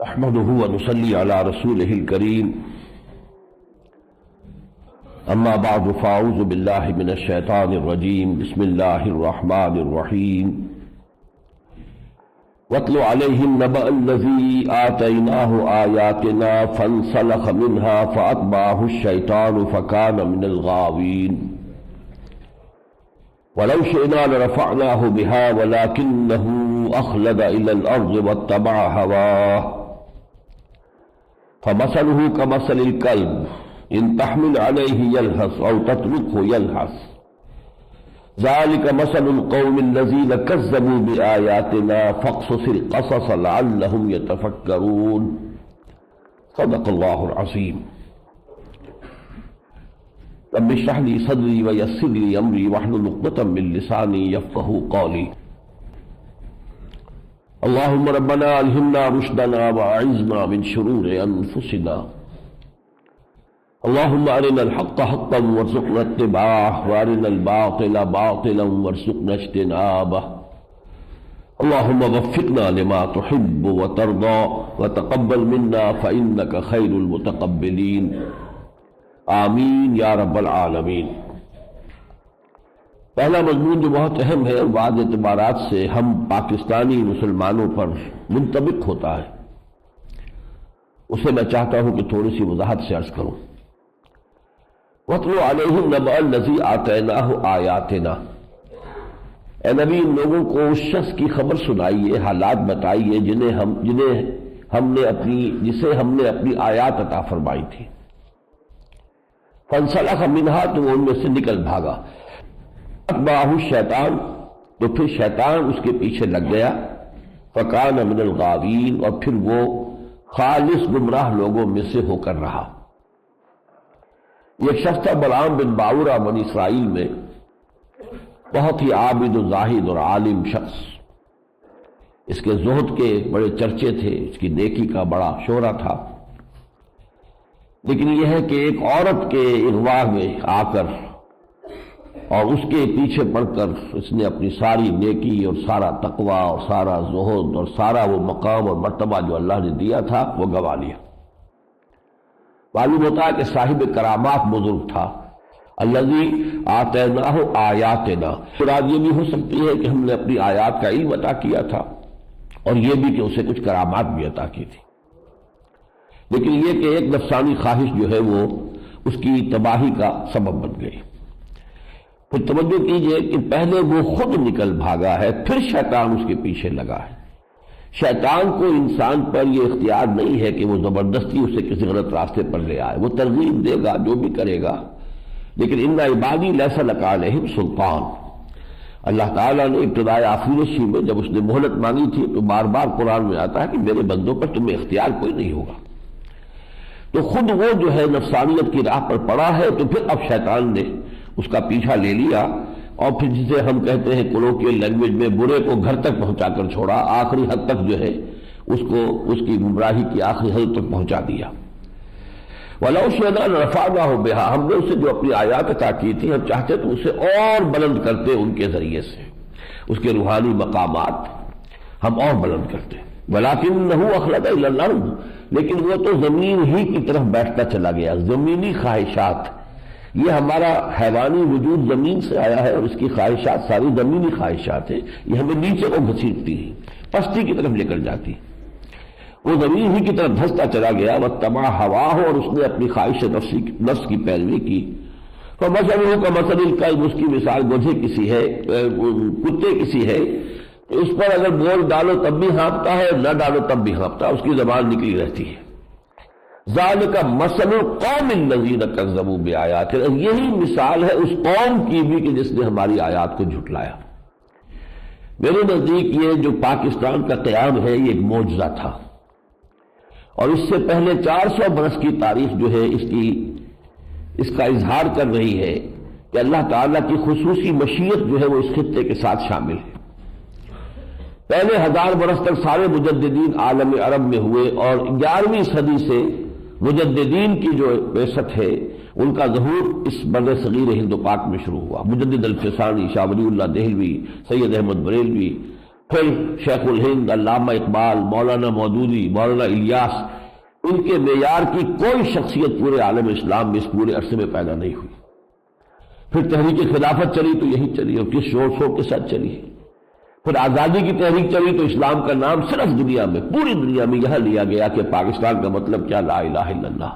نحمده ونصلي على رسوله الكريم أما بعد فأعوذ بالله من الشيطان الرجيم بسم الله الرحمن الرحيم واتل عليهم نبأ الذي آتيناه آياتنا فانسلخ منها فأتبعه الشيطان فكان من الغاوين ولو شئنا لرفعناه بها ولكنه أخلد إلى الأرض واتبع هواه فمثله كمثل الكلب إن تحمل عليه يلهث أو تتركه يلهث ذلك مثل القوم الذين كذبوا بآياتنا فاقصص القصص لعلهم يتفكرون صدق الله العظيم رب اشرح لي صدري ويسر لي أمري واحلل عقدة من لساني يفقهوا قولي اللهم ربنا ألهمنا رشدنا وأعذنا من شرور أنفسنا اللهم أرنا الحق حقا وارزقنا اتباعه وأرنا الباطل باطلا وارزقنا اجتنابه اللهم وفقنا لما تحب وترضى وتقبل منا فإنك خير المتقبلين آمین یا رب العالمین۔ پہلا مضمون جو بہت اہم ہے اور بعض اعتبارات سے ہم پاکستانی مسلمانوں پر منطبق ہوتا ہے، اسے میں چاہتا ہوں کہ تھوڑی سی وضاحت سے عرض کروں۔ وَاتْلُ عَلَيْهِمْ نَبَأَ الَّذِي آتَيْنَاهُ آیَاتِنَا، اے نبی ان لوگوں کو اس شخص کی خبر سنائیے، حالات بتائیے جسے ہم نے اپنی آیات عطا فرمائی تھی۔ فانسلخ منہا، تو وہ ان میں سے نکل بھاگا۔ اتبعہ الشیطان، تو پھر شیطان اس کے پیچھے لگ گیا۔ فکان من الغاوین، اور پھر وہ خالص گمراہ لوگوں میں سے ہو کر رہا۔ یہ شخص تھا بلعام بن باورہ، بنی اسرائیل میں بہت ہی عابد و زاہد اور عالم شخص۔ اس کے زہد کے بڑے چرچے تھے، اس کی نیکی کا بڑا شہرہ تھا، لیکن یہ ہے کہ ایک عورت کے اغوا میں آ کر اور اس کے پیچھے پڑ کر اس نے اپنی ساری نیکی اور سارا تقوی اور سارا زہد اور سارا وہ مقام اور مرتبہ جو اللہ نے دیا تھا وہ گنوا لیا۔ معلوم ہوتا ہے کہ صاحب کرامات بزرگ تھا۔ الذی آتیناہ آیاتنا، مراد یہ بھی ہو سکتی ہے کہ ہم نے اپنی آیات کا علم عطا کیا تھا، اور یہ بھی کہ اسے کچھ کرامات بھی عطا کی تھی، لیکن یہ کہ ایک نفسانی خواہش جو ہے وہ اس کی تباہی کا سبب بن گئی۔ پھر توجہ کیجئے کہ پہلے وہ خود نکل بھاگا ہے، پھر شیطان اس کے پیچھے لگا ہے۔ شیطان کو انسان پر یہ اختیار نہیں ہے کہ وہ زبردستی اسے کسی غلط راستے پر لے آئے، وہ ترغیب دے گا، جو بھی کرے گا، لیکن ان عبادی لیس لک علیہم سلطان۔ اللہ تعالیٰ نے ابتدائے آفریشی میں جب اس نے مہلت مانگی تھی تو بار بار قرآن میں آتا ہے کہ میرے بندوں پر تمہیں اختیار کوئی نہیں ہوگا۔ تو خود وہ جو ہے نفسانیت کی راہ پر پڑا ہے، تو پھر اب شیطان نے اس کا پیچھا لے لیا، اور پھر جسے ہم کہتے ہیں کولوکیل لینگویج میں برے کو گھر تک پہنچا کر چھوڑا، آخری حد تک جو ہے اس کو اس کی گمراہی کی آخری حد تک پہنچا دیا۔ وَلَوْ شِئْنَا لَرَفَعْنَاهُ بِهَا، ہم نے اسے جو اپنی آیات عطا کی تھی، ہم چاہتے تو اسے اور بلند کرتے، ان کے ذریعے سے اس کے روحانی مقامات ہم اور بلند کرتے۔ وَلَكِنَّهُ أَخْلَدَ إِلَى الْأَرْضِ، لیکن وہ تو زمین ہی کی طرف بیٹھتا چلا گیا۔ زمینی خواہشات، یہ ہمارا حیوانی وجود زمین سے آیا ہے، اور اس کی خواہشات ساری زمینی خواہشات ہیں، یہ ہمیں نیچے کو گھسیٹتی ہیں، پستی کی طرف لے کر جاتی۔ وہ زمین ہی کی طرف دھستا چلا گیا، واتبع ہواہ، اور اس نے اپنی خواہش نفس کی پیروی کی۔ فَمَثَلُهُ كَمَثَلِ الْكَلْبِ، اس کی مثال گدھے کسی ہے، کتے کسی ہے، اس پر اگر بول ڈالو تب بھی ہانپتا ہے، نہ ڈالو تب بھی ہانپتا ہے، اس کی زبان نکلی رہتی ہے۔ ذَلِكَ مَثَلُ الْقَوْمِ الَّذِينَ كَذَّبُوا بِآيَاتِنَا، یہی مثال ہے اس قوم کی بھی کہ جس نے ہماری آیات کو جھٹلایا۔ میرے نزدیک یہ جو پاکستان کا قیام ہے یہ ایک معجزہ تھا، اور اس سے پہلے 400 برس کی تاریخ جو ہے اس کا اظہار کر رہی ہے کہ اللہ تعالیٰ کی خصوصی مشیت جو ہے وہ اس خطے کے ساتھ شامل ہے۔ پہلے 1000 برس تک سارے مجددین عالم عرب میں ہوئے، اور 11ویں صدی سے مجددین کی جو بعثت ہے ان کا ظہور اس بر صغیر ہند و پاک میں شروع ہوا۔ مجدد الفسانی، شاہ ولی اللہ دہلوی، سید احمد بریلوی، پھر شیخ الہند، علامہ اقبال، مولانا مودودی، مولانا الیاس، ان کے معیار کی کوئی شخصیت پورے عالم اسلام میں اس پورے عرصے میں پیدا نہیں ہوئی۔ پھر تحریک خلافت چلی تو یہی چلی، اور کس شور شور کے ساتھ چلی۔ پھر آزادی کی تحریک چلی تو اسلام کا نام صرف دنیا میں، پوری دنیا میں یہاں لیا گیا کہ پاکستان کا مطلب کیا، لا الہ الا اللہ۔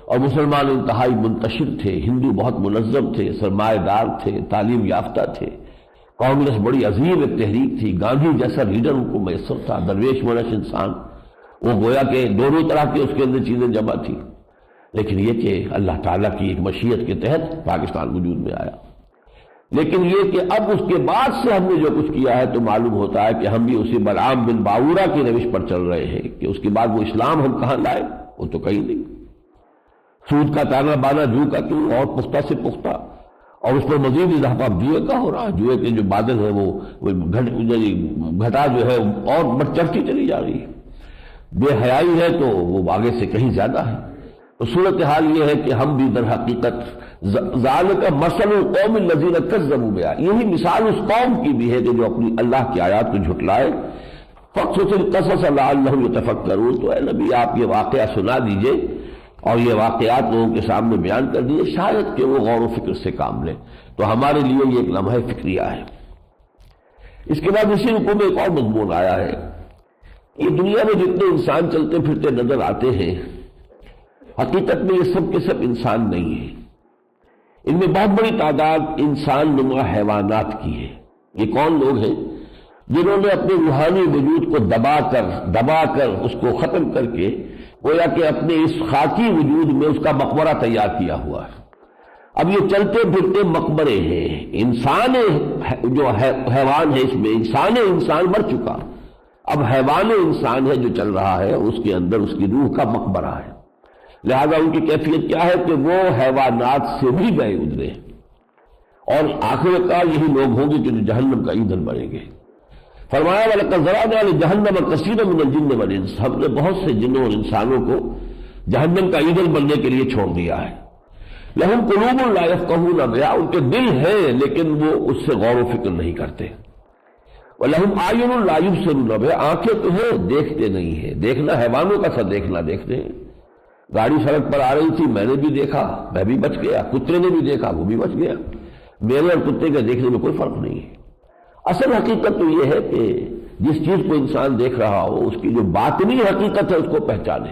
اور مسلمان انتہائی منتشر تھے، ہندو بہت منظم تھے، سرمایہ دار تھے، تعلیم یافتہ تھے۔ کانگریس بڑی عظیم ایک تحریک تھی، گاندھی جیسا لیڈر ان کو میسر تھا، درویش منش انسان، وہ گویا کہ دونوں طرح کی اس کے اندر چیزیں جمع تھی۔ لیکن یہ کہ اللہ تعالیٰ کی ایک مشیت کے تحت پاکستان وجود میں آیا۔ لیکن یہ کہ اب اس کے بعد سے ہم نے جو کچھ کیا ہے تو معلوم ہوتا ہے کہ ہم بھی اسی بلعام بن باورا کی روش پر چل رہے ہیں کہ اس کے بعد وہ اسلام ہم کہاں لائے، وہ تو کہیں نہیں۔ سود کا تانا بانا جو کا کیوں، اور پختہ سے پختہ، اور اس پر مزید اضافہ جوئے کا ہو رہا ہے۔ جوئے کے جو بادل ہے وہ گھٹا جو ہے اور بڑھ چڑھتی چلی جا رہی ہے۔ بے حیائی ہے تو وہ آگے سے کہیں زیادہ ہے۔ تو صورتحال یہ ہے کہ ہم بھی در حقیقت ذالک مثل القوم الذین کذبوا بآیاتنا، یہی مثال اس قوم کی بھی ہے کہ جو اپنی اللہ کی آیات کو جھٹلائے۔ فقصص القصص لعلہم یتفکرون، تو اے نبی آپ یہ واقعہ سنا دیجئے اور یہ واقعات لوگوں کے سامنے بیان کر دیجئے، شاید کہ وہ غور و فکر سے کام لیں۔ تو ہمارے لیے یہ ایک لمحہ فکریہ ہے۔ اس کے بعد اسی رکوع میں ایک اور مضمون آیا ہے۔ یہ دنیا میں جتنے انسان چلتے پھرتے نظر آتے ہیں، حقیقت میں یہ سب کے سب انسان نہیں ہیں۔ ان میں بہت بڑی تعداد انسان نما حیوانات کی ہے۔ یہ کون لوگ ہیں؟ جنہوں نے اپنے روحانی وجود کو دبا کر اس کو ختم کر کے گویا کہ اپنے اس خاکی وجود میں اس کا مقبرہ تیار کیا ہوا ہے۔ اب یہ چلتے پھرتے مقبرے ہیں۔ انسان جو حیوان ہے، اس میں انسان مر چکا، اب حیوان انسان ہے جو چل رہا ہے، اس کے اندر اس کی روح کا مقبرہ ہے۔ لہذا ان کی کیفیت کیا ہے کہ وہ حیوانات سے بھی گئے ادھرے، اور آخرکار یہی لوگ ہوں گے کہ جو جہنم کا ایندھن بنیں گے۔ فرمایا وَلَقَدْ ذَرَأْنَا لِجَهَنَّمَ كَثِيرًا مِنَ الْجِنِّ وَالْإِنسِ، ہم نے بہت سے جنوں اور انسانوں کو جہنم کا ایندھن بننے کے لیے چھوڑ دیا ہے۔ لَهُمْ قُلُوبٌ لَا يَفْقَهُونَ بِهَا، ان کے دل ہیں لیکن وہ اس سے غور و فکر نہیں کرتے۔ وَلَهُمْ أَعْيُنٌ لَا يُبْصِرُونَ بِهَا، آنکھیں تو ہیں دیکھتے نہیں ہیں۔ دیکھنا حیوانوں کا سا دیکھنا دیکھتے ہیں۔ گاڑی سڑک پر آ رہی تھی، میں نے بھی دیکھا، میں بھی بچ گیا، کتے نے بھی دیکھا، وہ بھی بچ گیا۔ میرے اور کتے کے دیکھنے میں کوئی فرق نہیں ہے۔ اصل حقیقت تو یہ ہے کہ جس چیز کو انسان دیکھ رہا ہو اس کی جو باطنی حقیقت ہے اس کو پہچانے۔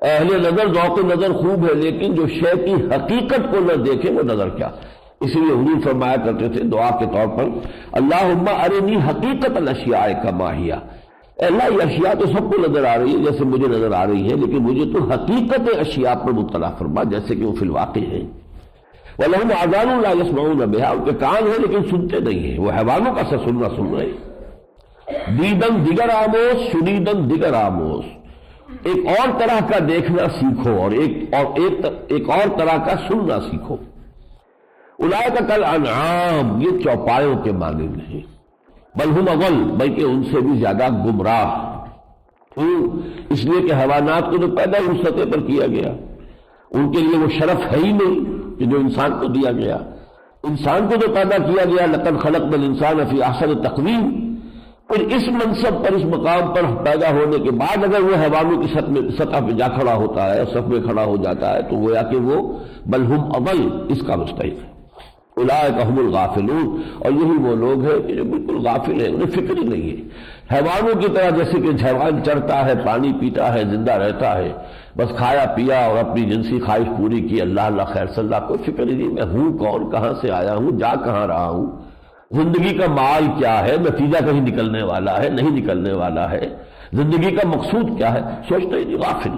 اہل نظر ذوق نظر خوب ہے، لیکن جو شے کی حقیقت کو نہ دیکھے وہ نظر کیا۔ اسی لیے حضور فرمایا کرتے تھے دعا کے طور پر، اللہم ارنی حقیقت الاشیاء کما ہی، اے اللہ یہ اشیاء تو سب کو نظر آ رہی ہے جیسے مجھے نظر آ رہی ہے، لیکن مجھے تو حقیقت اشیاء پر مطلع فرما جیسے کہ وہ فی الواقع ہے۔ وَلَهُمْ آذَانٌ لَا يَسْمَعُونَ بِهَا، ان کے کان ہیں لیکن سنتے نہیں ہیں، وہ حیوانوں کا سا سننا سن رہے ہیں۔ دیدن دیگر آموز، شنیدن دیگر آموز، ایک اور طرح کا دیکھنا سیکھو اور ایک اور طرح کا سننا سیکھو۔ اولئک کالانعام، یہ چوپایوں کے مانند ہیں، بل ہم اضل، بلکہ ان سے بھی زیادہ گمراہ۔ اس لیے کہ حیوانات کو تو پیدا اس سطح پر کیا گیا، ان کے لیے وہ شرف ہے ہی نہیں کہ جو انسان کو دیا گیا۔ انسان کو تو پیدا کیا گیا لقد خلقنا الانسان فی احسن تقویم، پھر اس منصب پر، اس مقام پر پیدا ہونے کے بعد اگر وہ حیوانوں کی سطح پہ جا کھڑا ہوتا ہے، صف میں کھڑا ہو جاتا ہے، تو گویا کہ وہ بل ہم اضل اس کا مستحق ہے۔ اولئک هم الغافلون، اور یہی وہ لوگ ہیں کہ جو بالکل غافل ہیں، انہیں فکر ہی نہیں ہے۔ حیوانوں کی طرح جیسے کہ حیوان چرتا ہے، پانی پیتا ہے، زندہ رہتا ہے، بس کھایا پیا اور اپنی جنسی خواہش پوری کی، اللہ اللہ خیر صلی اللہ، کوئی فکر ہی نہیں میں ہوں کون، کہاں سے آیا ہوں، جا کہاں رہا ہوں، زندگی کا مال کیا ہے، نتیجہ کہیں نکلنے والا ہے نہیں نکلنے والا ہے، زندگی کا مقصود کیا ہے، سوچتے ہی نہیں، غافل۔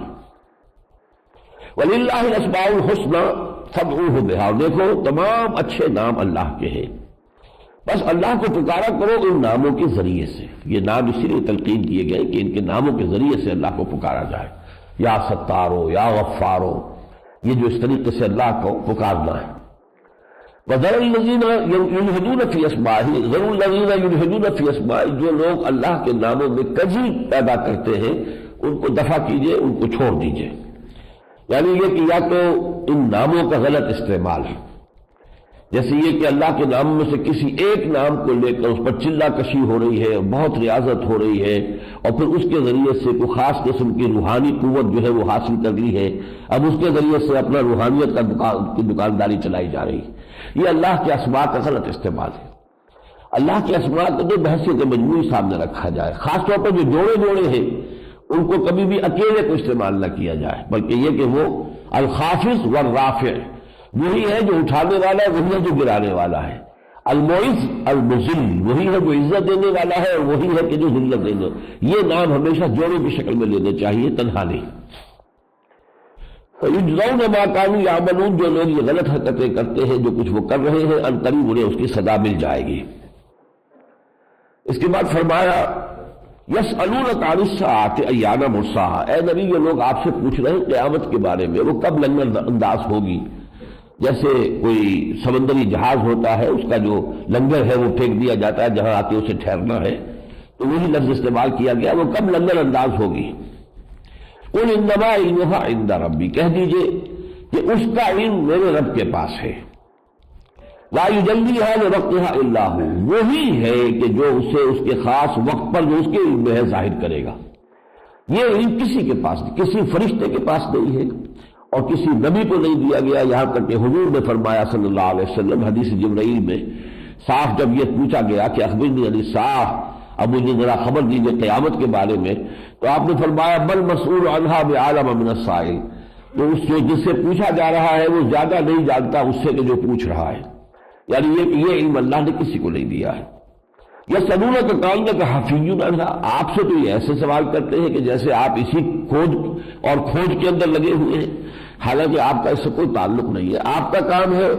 وَلِلَّهِ الْأَسْمَاءُ الْحُسْنَىٰ فَادْعُوهُ بِهَا، دیکھو تمام اچھے نام اللہ کے ہیں، بس اللہ کو پکارا کرو ان ناموں کے ذریعے سے۔ یہ نام اسی لیے تلقین کیے گئے کہ ان کے ناموں کے ذریعے سے اللہ کو پکارا جائے، یا ستارو یا غفارو، یہ جو اس طریقے سے اللہ کو پکارنا ہے۔ وَذَرُوا الَّذِينَ يُلْحِدُونَ فِي أَسْمَائِهِ، ذَرُوا الَّذِينَ يُلْحِدُونَ فِي أَسْمَائِهِ، جو لوگ اللہ کے ناموں میں کجی پیدا کرتے ہیں ان کو دفع کیجئے، ان کو چھوڑ دیجئے۔ یعنی یہ کہ یا تو ان ناموں کا غلط استعمال ہے، جیسے یہ کہ اللہ کے نام میں سے کسی ایک نام کو لے کر اس پر چلا کشی ہو رہی ہے، بہت ریاضت ہو رہی ہے، اور پھر اس کے ذریعے سے کوئی خاص قسم کی روحانی قوت جو ہے وہ حاصل کر لی ہے، اب اس کے ذریعے سے اپنا روحانیت کی دکانداری چلائی جا رہی ہے۔ یہ اللہ کے اسماء کا غلط استعمال ہے۔ اللہ کے اسماء کو تو بحثیت مجموعی سامنے رکھا جائے، خاص طور پر جو جوڑے ہیں ان کو کبھی بھی اکیلے کو استعمال نہ کیا جائے، بلکہ یہ کہ وہ الخافض والرافع وہی ہے جو اٹھانے والا ہے، وہی ہے جو گرانے والا ہے، المعز المذل وہی ہے جو عزت دینے والا ہے، اور وہی ہے کہ جو ذلت دینے۔ یہ نام ہمیشہ جوڑے کی شکل میں لینے چاہیے، تنہا نہیں۔ فَيُجْزَوْنَ مَا كَانُوا يَعْمَلُونَ، جو لوگ یہ غلط حرکتیں کرتے ہیں، جو کچھ وہ کر رہے ہیں، ان قریب انہیں اس کی سزا مل جائے گی۔ اس کے بعد فرمایا یسألونک عن الساعۃ ایان مرساہا، اے نبی یہ لوگ آپ سے پوچھ رہے ہیں قیامت کے بارے میں، وہ کب لنگر انداز ہوگی۔ جیسے کوئی سمندری جہاز ہوتا ہے، اس کا جو لنگر ہے وہ پھینک دیا جاتا ہے جہاں آ کے اسے ٹھہرنا ہے، تو وہی لفظ استعمال کیا گیا، وہ کب لنگر انداز ہوگی۔ قل انما علمها عند ربی، کہہ دیجئے کہ اس کا علم میرے رب کے پاس ہے۔ لا یجلیھا لوقتھا الا ھو، وہی ہے کہ جو اسے اس کے خاص وقت پر جو اس کے علم میں ہے ظاہر کرے گا۔ یہ علم کسی کے پاس نہیں، کسی فرشتے کے پاس نہیں ہے، اور کسی نبی کو نہیں دیا گیا، یہاں تک کہ حضور نے فرمایا صلی اللہ علیہ وسلم حدیث جبرائیل میں صاف جب یہ پوچھا گیا کہ اخبرنی عن الساعہ، اب مجھے ذرا خبر دیجیے قیامت کے بارے میں، تو آپ نے فرمایا بل مسئول عنہا بعالم من السائل، تو اس سے جس سے پوچھا جا رہا ہے وہ زیادہ نہیں جانتا اس سے کہ جو پوچھ رہا ہے، یعنی یہ علم اللہ نے کسی کو نہیں دیا ہے۔ یسألونک کأنک حفی عنہا، آپ سے تو یہ ایسے سوال کرتے ہیں کہ جیسے آپ اسی کھوج کے اندر لگے ہوئے ہیں، حالانکہ آپ کا اس سے کوئی تعلق نہیں ہے۔ آپ کا کام ہے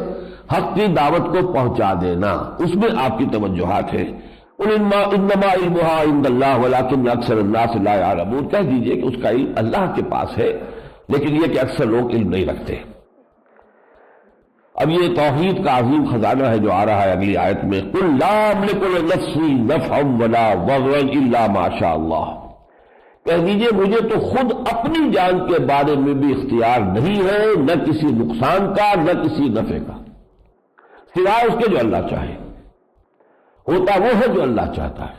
حق کی دعوت کو پہنچا دینا، اس میں آپ کی توجہات ہے۔ قل انما علمها عند اللہ ولکن اکثر الناس لا یعلمون، کہہ دیجئے کہ اس کا علم اللہ کے پاس ہے، لیکن یہ کہ اکثر لوگ علم نہیں رکھتے۔ اب یہ توحید کا عظیم خزانہ ہے جو آ رہا ہے اگلی آیت میں، قل لا املک لنفسی نفعا ولا ضرا الا ما شاء اللہ، کہہ دیجئے مجھے تو خود اپنی جان کے بارے میں بھی اختیار نہیں ہے، نہ کسی نقصان کا نہ کسی نفع کا، سوائے اس کے جو اللہ چاہے، ہوتا وہ ہے جو اللہ چاہتا ہے۔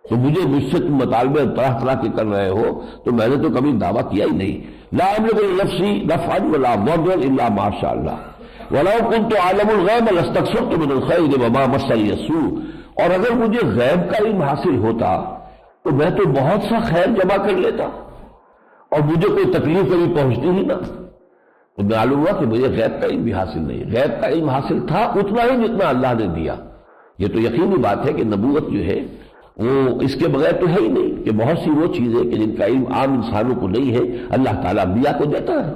تو مجھ سے تم مطالبے طرح طرح کے کر رہے ہو، تو میں نے تو کبھی دعویٰ کیا ہی نہیں، لا املک لنفسی نفعا ولا ضرا الا ما شاء اللہ وَلَوْ كُنْتُ أَعْلَمُ الْغَيْبَ لَاسْتَكْثَرْتُ مِنَ الْخَيْرِ وَمَا مَسَّنِيَ السُّوءُ، اور اگر مجھے غیب کا علم حاصل ہوتا تو میں تو بہت سا خیر جمع کر لیتا، اور مجھے کوئی تکلیف کبھی پہنچتی ہی نہ۔ تو معلوم ہوا کہ مجھے غیب کا علم بھی حاصل نہیں، غیب کا علم حاصل تھا اتنا ہی جتنا اللہ نے دیا۔ یہ تو یقینی بات ہے کہ نبوت جو ہے وہ اس کے بغیر تو ہے ہی نہیں، کہ بہت سی وہ چیزیں کہ جن کا علم عام انسانوں کو نہیں ہے اللہ تعالیٰ انبیاء کو دیتا ہے،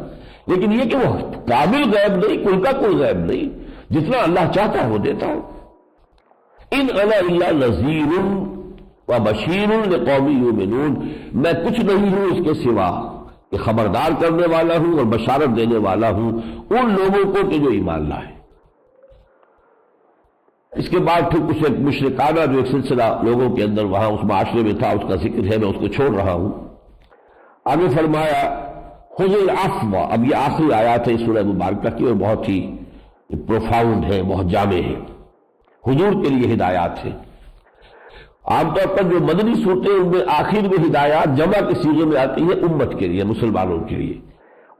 لیکن یہ کہ وہ کامل غیب نہیں، کوئی کا کوئی غیب نہیں، جتنا اللہ چاہتا ہے وہ دیتا ہے۔ ان انا الا نذیر وبشیر لقوم یؤمنون، میں کچھ نہیں ہوں اس کے سوا کہ خبردار کرنے والا ہوں اور بشارت دینے والا ہوں ان لوگوں کو کہ جو ایمان لائے۔ اس کے بعد پھر کچھ ایک مشرکانہ جو ایک سلسلہ لوگوں کے اندر وہاں اس معاشرے میں تھا اس کا ذکر ہے، میں اس کو چھوڑ رہا ہوں۔ آگے فرمایا خذ العفو، اب یہ آخری آیات ہے سورہ مبارکہ کی اور بہت ہی پروفاؤنڈ ہے، بہت جامع ہے، حضور کے لیے ہدایات ہے۔ عام طور پر جو مدنی صورتیں ان میں آخر میں ہدایات جمع کے صیغے میں آتی ہے امت کے لیے، مسلمانوں کے لیے،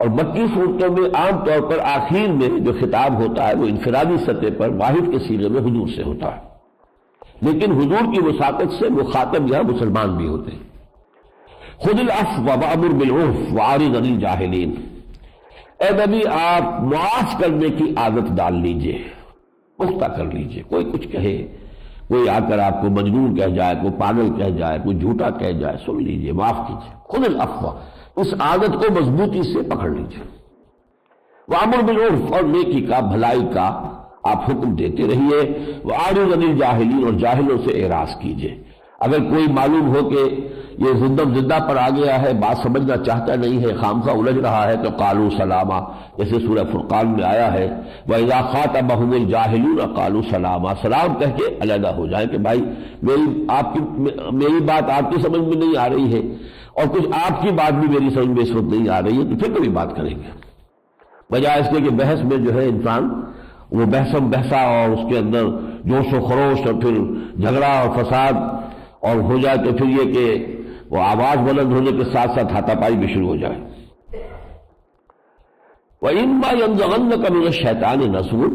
اور مکی صورتوں میں عام طور پر آخر میں جو خطاب ہوتا ہے وہ انفرادی سطح پر واحد کے صیغے میں حضور سے ہوتا ہے، لیکن حضور کی وساطت سے مخاطب یہاں مسلمان بھی ہوتے ہیں۔ خذ العفو وامر بالعرف واعرض عن الجاہلین، اے نبی آپ معاف کرنے کی عادت ڈال لیجئے، پختہ کر لیجئے، کوئی کچھ کہے، کوئی آ کر آپ کو مجنون کہہ جائے، کوئی پاگل کہہ جائے، کوئی جھوٹا کہہ جائے، سن لیجئے، معاف کیجئے۔ خذ العفو، اس عادت کو مضبوطی سے پکڑ لیجئے، وامر بالعرف، اور نیکی کا بھلائی کا آپ حکم دیتے رہیے، واعرض عن الجاہلین، اور جاہلوں سے اعراض کیجئے۔ اگر کوئی معلوم ہو کہ یہ زندہ پر آ گیا ہے، بات سمجھنا چاہتا نہیں ہے، خامخواہ الجھ رہا ہے، تو قالوا سلاما، جیسے سورہ فرقان میں آیا ہے وَإِذَا خَاطَبَهُمُ الْجَاهِلُونَ قَالُوا سَلَامًا، سلام کہہ کے علیحدہ ہو جائیں کہ بھائی میری بات آپ کی سمجھ میں نہیں آ رہی ہے، اور کچھ آپ کی بات بھی میری سمجھ میں اس وقت نہیں آ رہی ہے، تو پھر کبھی بات کریں گے، بجائے اس کے کہ بحث میں جو ہے انسان وہ بحثا اور اس کے اندر جوش و خروش اور پھر جھگڑا اور فساد اور ہو جائے تو پھر یہ کہ وہ آواز بلند ہونے کے ساتھ ساتھ ہاتھا پائی بھی شروع ہو جائے۔ وَإِمَّا يَنزَغَنَّكَ مِنَ الشَّيْطَانِ نَزْغٌ،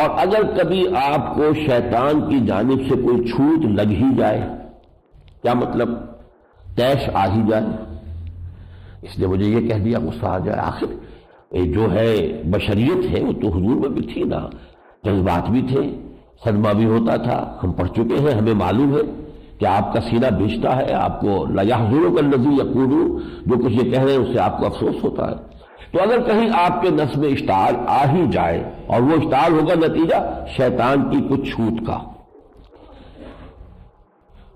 اور اگر کبھی آپ کو شیطان کی جانب سے کوئی چھوٹ لگ ہی جائے، کیا مطلب؟ تیش آ ہی جائے، اس نے مجھے یہ کہہ دیا، غصہ آ جائے، آخر جو ہے بشریت ہے وہ تو حضور میں بھی تھی نا، جذبات بھی تھے، صدمہ بھی ہوتا تھا، ہم پڑھ چکے ہیں، ہمیں معلوم ہے کہ آپ کا سینہ بیچتا ہے، آپ کو لا يحزنک الذی یقولون، جو کچھ یہ کہہ رہے ہیں اس سے آپ کو افسوس ہوتا ہے۔ تو اگر کہیں آپ کے نفس میں اشتعال آ ہی جائے، اور وہ اشتعال ہوگا نتیجہ شیطان کی کچھ چھوٹ کا،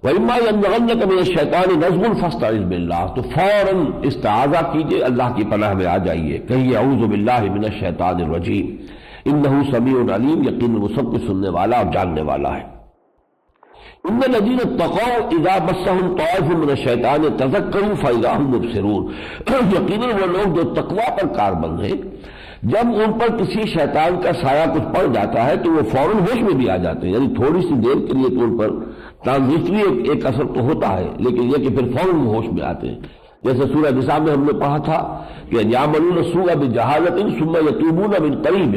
وَإِمَّا يَنزَغَنَّكَ مِنَ الشَّيْطَانِ نَزْغٌ فَاسْتَعِذْ بِاللَّهِ، تو فوراً استعاذہ کیجئے، اللہ کی پناہ میں آ جائیے، کہیے اعوذ باللہ من الشیطان الرجیم، انہ سمیع علیم، یقیناً وہ سب کچھ سننے والا اور جاننے والا ہے۔ ان الذین اتقوا اذا مسهم طائف من الشیطان تذکروا فاذا هم مبصرون، یقیناً وہ لوگ جو تقوی پر کاربند ہیں، جب ان پر کسی شیطان کا سایہ کچھ پڑ جاتا ہے تو وہ فوراً ہوش میں بھی آ جاتے ہیں، یعنی تھوڑی سی دیر کے لیے تو ان پر ٹرانزٹری ایک اثر تو ہوتا ہے، لیکن یہ کہ پھر فوراً ہوش میں آتے ہیں۔ جیسے سورہ نساء میں ہم نے پڑھا تھا کہ یعملون السوء بجہالۃ ثم یتوبون من قریب،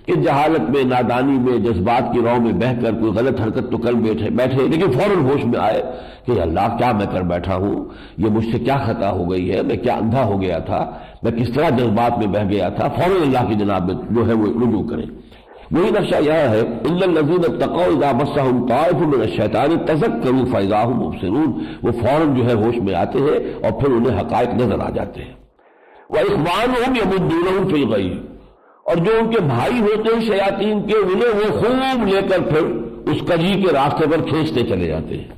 کہ جہالت میں، نادانی میں، جذبات کی رو میں بہہ کر کوئی غلط حرکت تو کر بیٹھے لیکن فوراً ہوش میں آئے کہ اللہ کیا میں کر بیٹھا ہوں، یہ مجھ سے کیا خطا ہو گئی ہے، میں کیا اندھا ہو گیا تھا، میں کس طرح جذبات میں بہہ گیا تھا، فوراً اللہ کی جناب میں جو ہے وہ رجوع کریں۔ وہی نقشہ یہ ہے الا الذین اتقوا اذا مسهم طائف من الشیطان تذکروا فاذا هم مبصرون، وہ فوراً جو ہے ہوش میں آتے ہیں اور پھر انہیں حقائق نظر آ جاتے ہیں۔ واخوانهم یمدونهم فی الغی، اور جو ان کے بھائی ہوتے ہیں شیاطین کے، انہیں وہ خوب لے کر پھر اس کجی کے راستے پر کھینچتے چلے جاتے ہیں،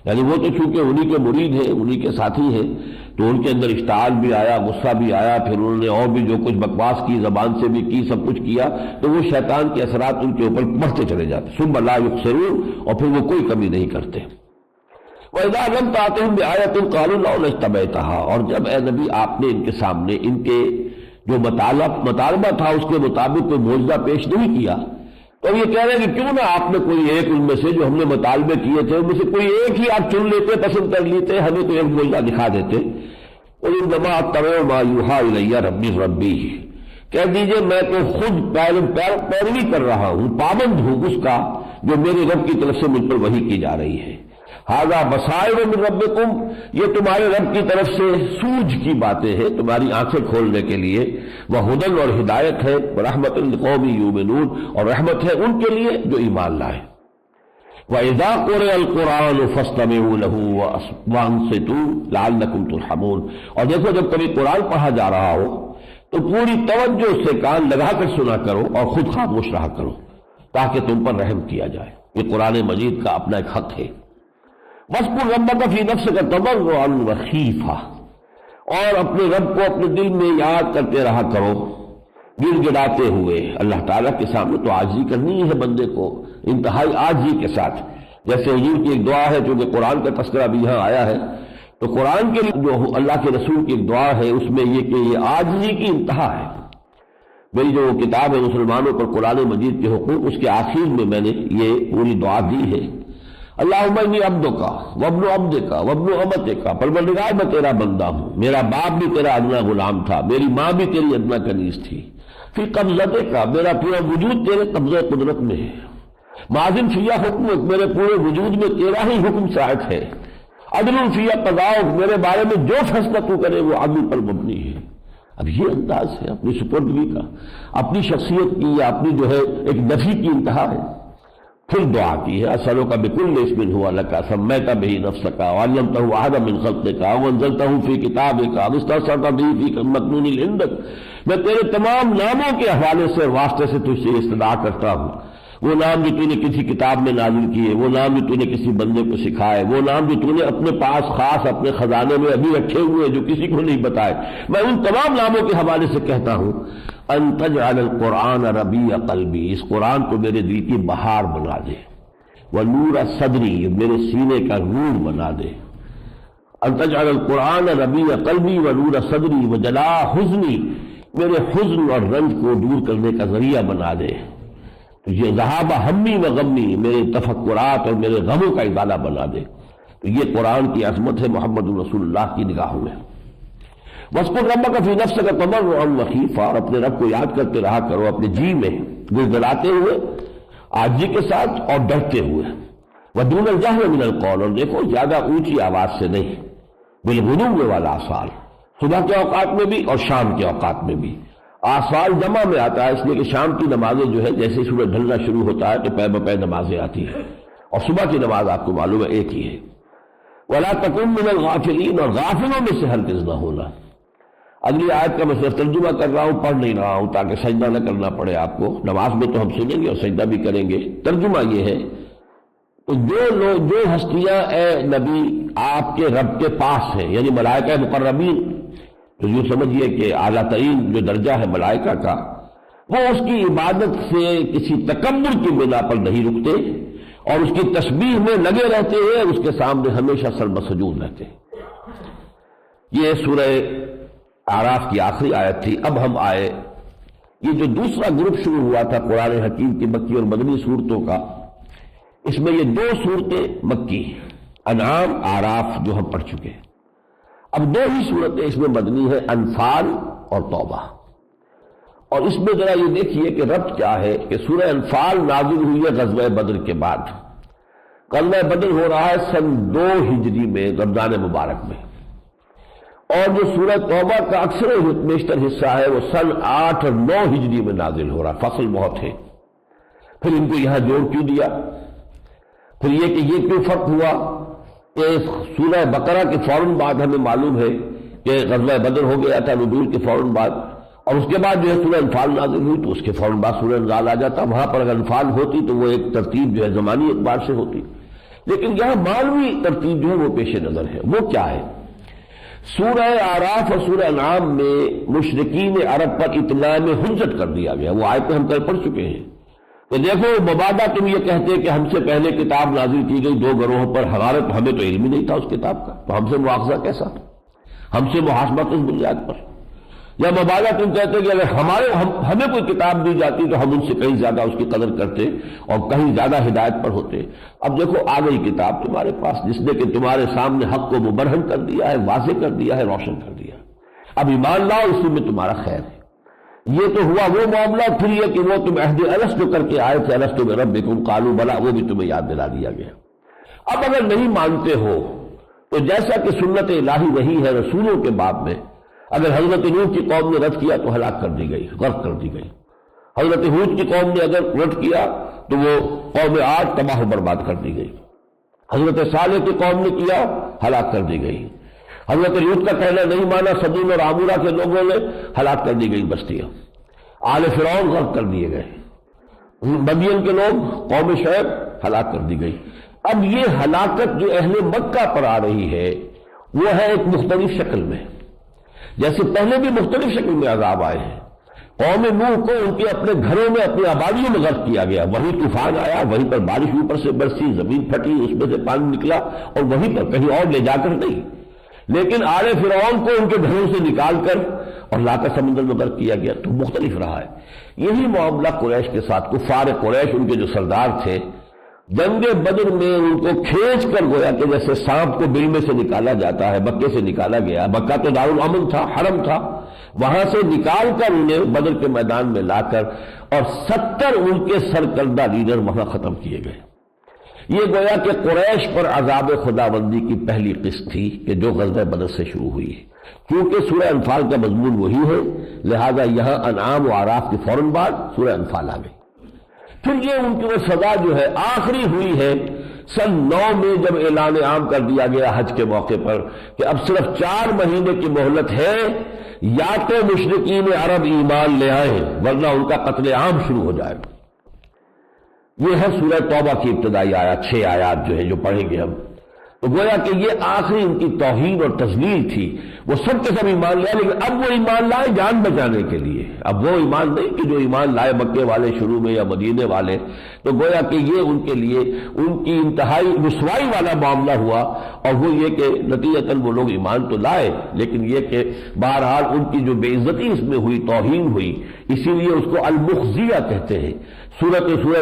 یعنی وہ تو چونکہ انہی کے مرید ہیں، انہی کے ساتھی ہیں، تو ان کے اندر اشتعال بھی آیا، غصہ بھی آیا، پھر انہوں نے اور بھی جو کچھ بکواس کی، زبان سے بھی کی، سب کچھ کیا، تو وہ شیطان کے اثرات ان کے اوپر بڑھتے چلے جاتے، ثم لا یقصرون، اور پھر وہ کوئی کمی نہیں کرتے۔ وَإِذَا لَمْ تَأْتِهِمْ بِآیَةٍ قَالُوا لَوْلَا اجْتَبَیْتَهَا، اور جب اے نبی آپ نے ان کے سامنے ان کے جو مطالبہ تھا اس کے مطابق کوئی معجزہ پیش نہیں کیا، تو یہ کہہ رہے ہیں کہ کیوں نہ آپ نے کوئی ایک ان میں سے جو ہم نے مطالبے کیے تھے ان میں سے کوئی ایک ہی آپ چن لیتے، پسند کر لیتے، ہمیں تو ایک معجزہ دکھا دیتے۔ وَإِنَّمَا أَتَّبِعُ مَا يُوحَىٰ إِلَيَّ رَبِّي، کہہ دیجئے میں تو خود پیروی کر رہا ہوں، پابند ہوں اس کا جو میرے رب کی طرف سے مجھ پر وحی کی جا رہی ہے۔ ھذا بصائر من ربکم، یہ تمہارے رب کی طرف سے سوجھ کی باتیں ہیں، تمہاری آنکھیں کھولنے کے لیے، وہدی اور ہدایت ہے، ورحمۃ لقوم یؤمنون، اور رحمت ہے ان کے لیے جو ایمان لائے۔ وَإِذَا قُرِئَ الْقُرْآنُ فَاسْتَمِعُوا لَهُ وَأَنصِتُوا لَعَلَّكُمْ تُرْحَمُونَ، اور دیکھو جب کبھی قرآن پڑھا جا رہا ہو تو پوری توجہ سے کان لگا کر سنا کرو اور خود خاموش رہا کرو تاکہ تم پر رحم کیا جائے۔ یہ قرآن مجید کا اپنا ایک حق ہے۔ وَاذْكُر رَبَّكَ فِي نَفْسِكَ تَضَرُّعًا وَخِيفَةً، اور اپنے رب کو اپنے دل میں یاد کرتے رہا کرو گڑ گڑاتے ہوئے۔ اللہ تعالیٰ کے سامنے تو عاجزی کرنی ہے بندے کو، انتہائی عاجزی کے ساتھ، جیسے حضور کی ایک دعا ہے، چونکہ قرآن کا تذکرہ بھی یہاں آیا ہے تو قرآن کے لیے جو اللہ کے رسول کی ایک دعا ہے اس میں یہ کہ یہ عاجزی کی انتہا ہے۔ میری جو کتاب ہے مسلمانوں پر قرآن مجید کے حقوق، اس کے آخر میں میں نے یہ پوری دعا دی ہے، اللہم انی عبدک وابن عبدک وابن امتک، پروردگار میں تیرا بندہ ہوں، میرا باپ بھی تیرا ادنا غلام تھا، میری ماں بھی تیری ادنا کنیز تھی، فی قبضتک، میرا پورا وجود تیرے قبضہ قدرت میں ہے، ماضٍ فی حکمک، میرے پورے وجود میں تیرا ہی حکم سائد ہے، عدل فی قضاؤک، میرے بارے میں جو فیصلہ تو کرے وہ عدل پر مبنی ہے۔ اب یہ انداز ہے اپنی سپردگی کا، اپنی شخصیت کی یا اپنی جو ہے ایک نفی کی انتہا ہے۔ پھر دعا کی ہے، اسألک بکل اسم ھو لک سمیت بہ نفسک وعلمتہ احدا من خلقک وانزلتہ فی کتابک واستأثرت بہ فی مکنون عندک، میں تیرے تمام ناموں کے حوالے سے واسطے سے تجھ سے استدعا کرتا ہوں، وہ نام جو تو نے کسی کتاب میں نازل کیے، وہ نام جو تو نے کسی بندے کو سکھائے، وہ نام جو تو نے اپنے پاس خاص اپنے خزانے میں ابھی رکھے ہوئے جو کسی کو نہیں بتائے، میں ان تمام ناموں کے حوالے سے کہتا ہوں ان تجعل القرآن ربیع قلبی، اس قرآن کو میرے دل کی بہار بنا دے، ونور صدری، میرے سینے کا نور بنا دے، ان تجعل القرآن ربیع قلبی ونور صدری وجلاء حزنی، میرے حزن اور رنج کو دور کرنے کا ذریعہ بنا دے، تو یہ ذہاب ہمی و غمی، میرے تفکرات اور میرے غموں کا ازالہ بنا دے۔ تو یہ قرآن کی عظمت ہے محمد رسول اللہ کی نگاہوں میں۔ وَاذْكُرْ رَبَّكَ فِي نَفْسِكَ تَضَرُّعًا وَخِيفًا، اور اپنے رب کو یاد کرتے رہا کرو اپنے جی میں گڑگڑاتے ہوئے، عاجزی کے ساتھ اور ڈرتے ہوئے۔ وَدُونَ الْجَهْرِ مِنَ الْقَوْلِ، اور دیکھو زیادہ اونچی آواز سے نہیں، بالغدو والآصال، صبح کے اوقات میں بھی اور شام کے اوقات میں بھی۔ آصال جمع میں آتا ہے اس لیے کہ شام کی نمازیں جو ہے جیسے سورج ڈھلنا شروع ہوتا ہے تو پے بپے نمازیں آتی ہیں، اور صبح کی نماز آپ کو معلوم ہے ایک ہی ہے۔ وَلَا تَكُن مِّنَ الْغَافِلِينَ، اور غافلوں میں سے ہرگز نہ ہونا۔ اگلی آیت کا میں صرف ترجمہ کر رہا ہوں، پڑھ نہیں رہا ہوں تاکہ سجدہ نہ کرنا پڑے آپ کو۔ نماز میں تو ہم سنیں گے اور سجدہ بھی کریں گے۔ ترجمہ یہ ہے کہ جو ہستیاں اے نبی آپ کے رب کے پاس ہیں، یعنی ملائکہ مقربین، تو یوں سمجھیے کہ اعلیٰ ترین جو درجہ ہے ملائکہ کا، وہ اس کی عبادت سے کسی تکبر کی بنا پر نہیں رکتے اور اس کی تسبیح میں لگے رہتے ہیں، اس کے سامنے ہمیشہ سر بسجود رہتے ہیں۔ یہ سورہ اعراف کی آخری آیت تھی۔ اب ہم آئے، یہ جو دوسرا گروپ شروع ہوا تھا قرآن حکیم کی مکی اور مدنی صورتوں کا، اس میں یہ دو صورتیں مکی، انعام، اعراف جو ہم پڑھ چکے، اب دو ہی صورتیں اس میں مدنی ہے، انفال اور توبہ۔ اور اس میں ذرا یہ دیکھیے کہ ربط کیا ہے کہ سورہ انفال نازل ہوئی ہے غزوہ بدر کے بعد۔ غزوہ بدر ہو رہا ہے سن 2 ہجری میں رمضان مبارک میں، اور جو سورہ توبہ کا اکثر بیشتر حصہ ہے وہ سن 8 اور 9 ہجری میں نازل ہو رہا، فصل بہت ہے۔ پھر ان کو یہاں جوڑ کیوں دیا؟ پھر یہ کہ یہ کیوں فرق ہوا کہ سورہ بقرہ کے فوراً بعد ہمیں معلوم ہے کہ غزوہ بدر ہو گیا تھا نزول کے فوراً بعد، اور اس کے بعد جو ہے سورہ انفال نازل ہوئی تو اس کے فوراً بعد سورہ انفال آ جاتا۔ وہاں پر اگر انفال ہوتی تو وہ ایک ترتیب جو ہے زمانی اعتبار سے ہوتی، لیکن یہاں معنوی ترتیب جو ہے وہ پیش نظر ہے۔ وہ کیا ہے؟ سورہ اعراف اور سورہ انعام میں مشرکین عرب پر اطلاع حجت کر دیا گیا، وہ آیتیں ہم کل پڑھ چکے ہیں کہ دیکھو مبادہ تم یہ کہتے کہ ہم سے پہلے کتاب نازل کی گئی 2 گروہوں پر، ہمیں تو علم ہی نہیں تھا اس کتاب کا، تو ہم سے مواخذہ کیسا، ہم سے محاسبہ کس بنیاد پر؟ یا مبادہ تم کہتے کہ اگر ہمیں کوئی کتاب دی جاتی تو ہم ان سے کہیں زیادہ اس کی قدر کرتے اور کہیں زیادہ ہدایت پر ہوتے۔ اب دیکھو آ گئی کتاب تمہارے پاس جس نے کہ تمہارے سامنے حق کو مبرہن کر دیا ہے، واضح کر دیا ہے، روشن کر دیا ہے، اب ایمان لاؤ، اسی میں تمہارا خیر ہے۔ یہ تو ہوا وہ معاملہ۔ پھر یہ کہ وہ تم عہد الست کر کے آئے تھے، الست بربکم قالوا بلی، وہ بھی تمہیں یاد دلا دیا گیا۔ اب اگر نہیں مانتے ہو تو جیسا کہ سنت الہی رہی ہے رسولوں کے باب میں، اگر حضرت نوح کی قوم نے رد کیا تو ہلاک کر دی گئی، غرق کر دی گئی۔ حضرت ہود کی قوم نے اگر رد کیا تو وہ قوم عاد تباہ و برباد کر دی گئی۔ حضرت صالح کی قوم نے کیا، ہلاک کر دی گئی۔ حضرت لوط کا کہنا نہیں مانا صدوم اور عامورہ کے لوگوں نے، ہلاک کر دی گئی بستیاں۔ آل فرعون غرق کر دیے گئے۔ مدین کے لوگ، قوم شعیب ہلاک کر دی گئی۔ اب یہ ہلاکت جو اہل مکہ پر آ رہی ہے وہ ہے ایک مختلف شکل میں، جیسے پہلے بھی مختلف شکل میں عذاب آئے ہیں۔ قوم نوح کو ان کے اپنے گھروں میں، اپنی آبادیوں میں غرق کیا گیا، وہیں طوفان آیا، وہیں پر بارش اوپر سے برسی، زمین پھٹی، اس میں سے پانی نکلا، اور وہیں پر، کہیں اور لے جا کر نہیں۔ لیکن آل فرعون کو ان کے گھروں سے نکال کر اور لا کر سمندر میں غرق کیا گیا، تو مختلف رہا ہے۔ یہی معاملہ قریش کے ساتھ، کفار قریش، ان کے جو سردار تھے، جنگ بدر میں ان کو کھینچ کر گویا کہ جیسے سانپ کو بل میں سے نکالا جاتا ہے، مکے سے نکالا گیا، مکہ تو دارالامن تھا، حرم تھا، وہاں سے نکال کر انہیں بدر کے میدان میں لا کر اور 70 ان کے سرکردہ لیڈر وہاں ختم کیے گئے۔ یہ گویا کہ قریش پر عذاب خداوندی کی پہلی قسط تھی کہ جو غزوہ بدر سے شروع ہوئی ہے۔ کیونکہ سورہ انفال کا مضمون وہی ہے، لہذا یہاں انعام و اعراف کے فوراً بعد سورہ انفال آ گئی۔ پھر یہ ان کی وہ سزا جو ہے آخری ہوئی ہے سن 9 میں، جب اعلان عام کر دیا گیا حج کے موقع پر کہ اب صرف 4 مہینے کی مہلت ہے، یا تو مشرکین عرب ایمان لے آئیں ورنہ ان کا قتل عام شروع ہو جائے گا۔ یہ ہے سورہ توبہ کی ابتدائی آیات، 6 آیات جو ہے جو پڑھیں گے ہم۔ تو گویا کہ یہ آخری ان کی توہین اور تذلیل تھی. وہ سب کے سب ایمان لائے، لیکن اب وہ ایمان لائے جان بچانے کے لیے. اب وہ ایمان نہیں کہ جو ایمان لائے مکے والے شروع میں یا مدینے والے. تو گویا کہ یہ ان کے لیے ان کی انتہائی رسوائی والا معاملہ ہوا. اور وہ یہ کہ نتیجتاً وہ لوگ ایمان تو لائے، لیکن یہ کہ بہرحال ان کی جو بے عزتی اس میں ہوئی، توہین ہوئی، اسی لیے اس کو المخزیہ کہتے ہیں. سورہ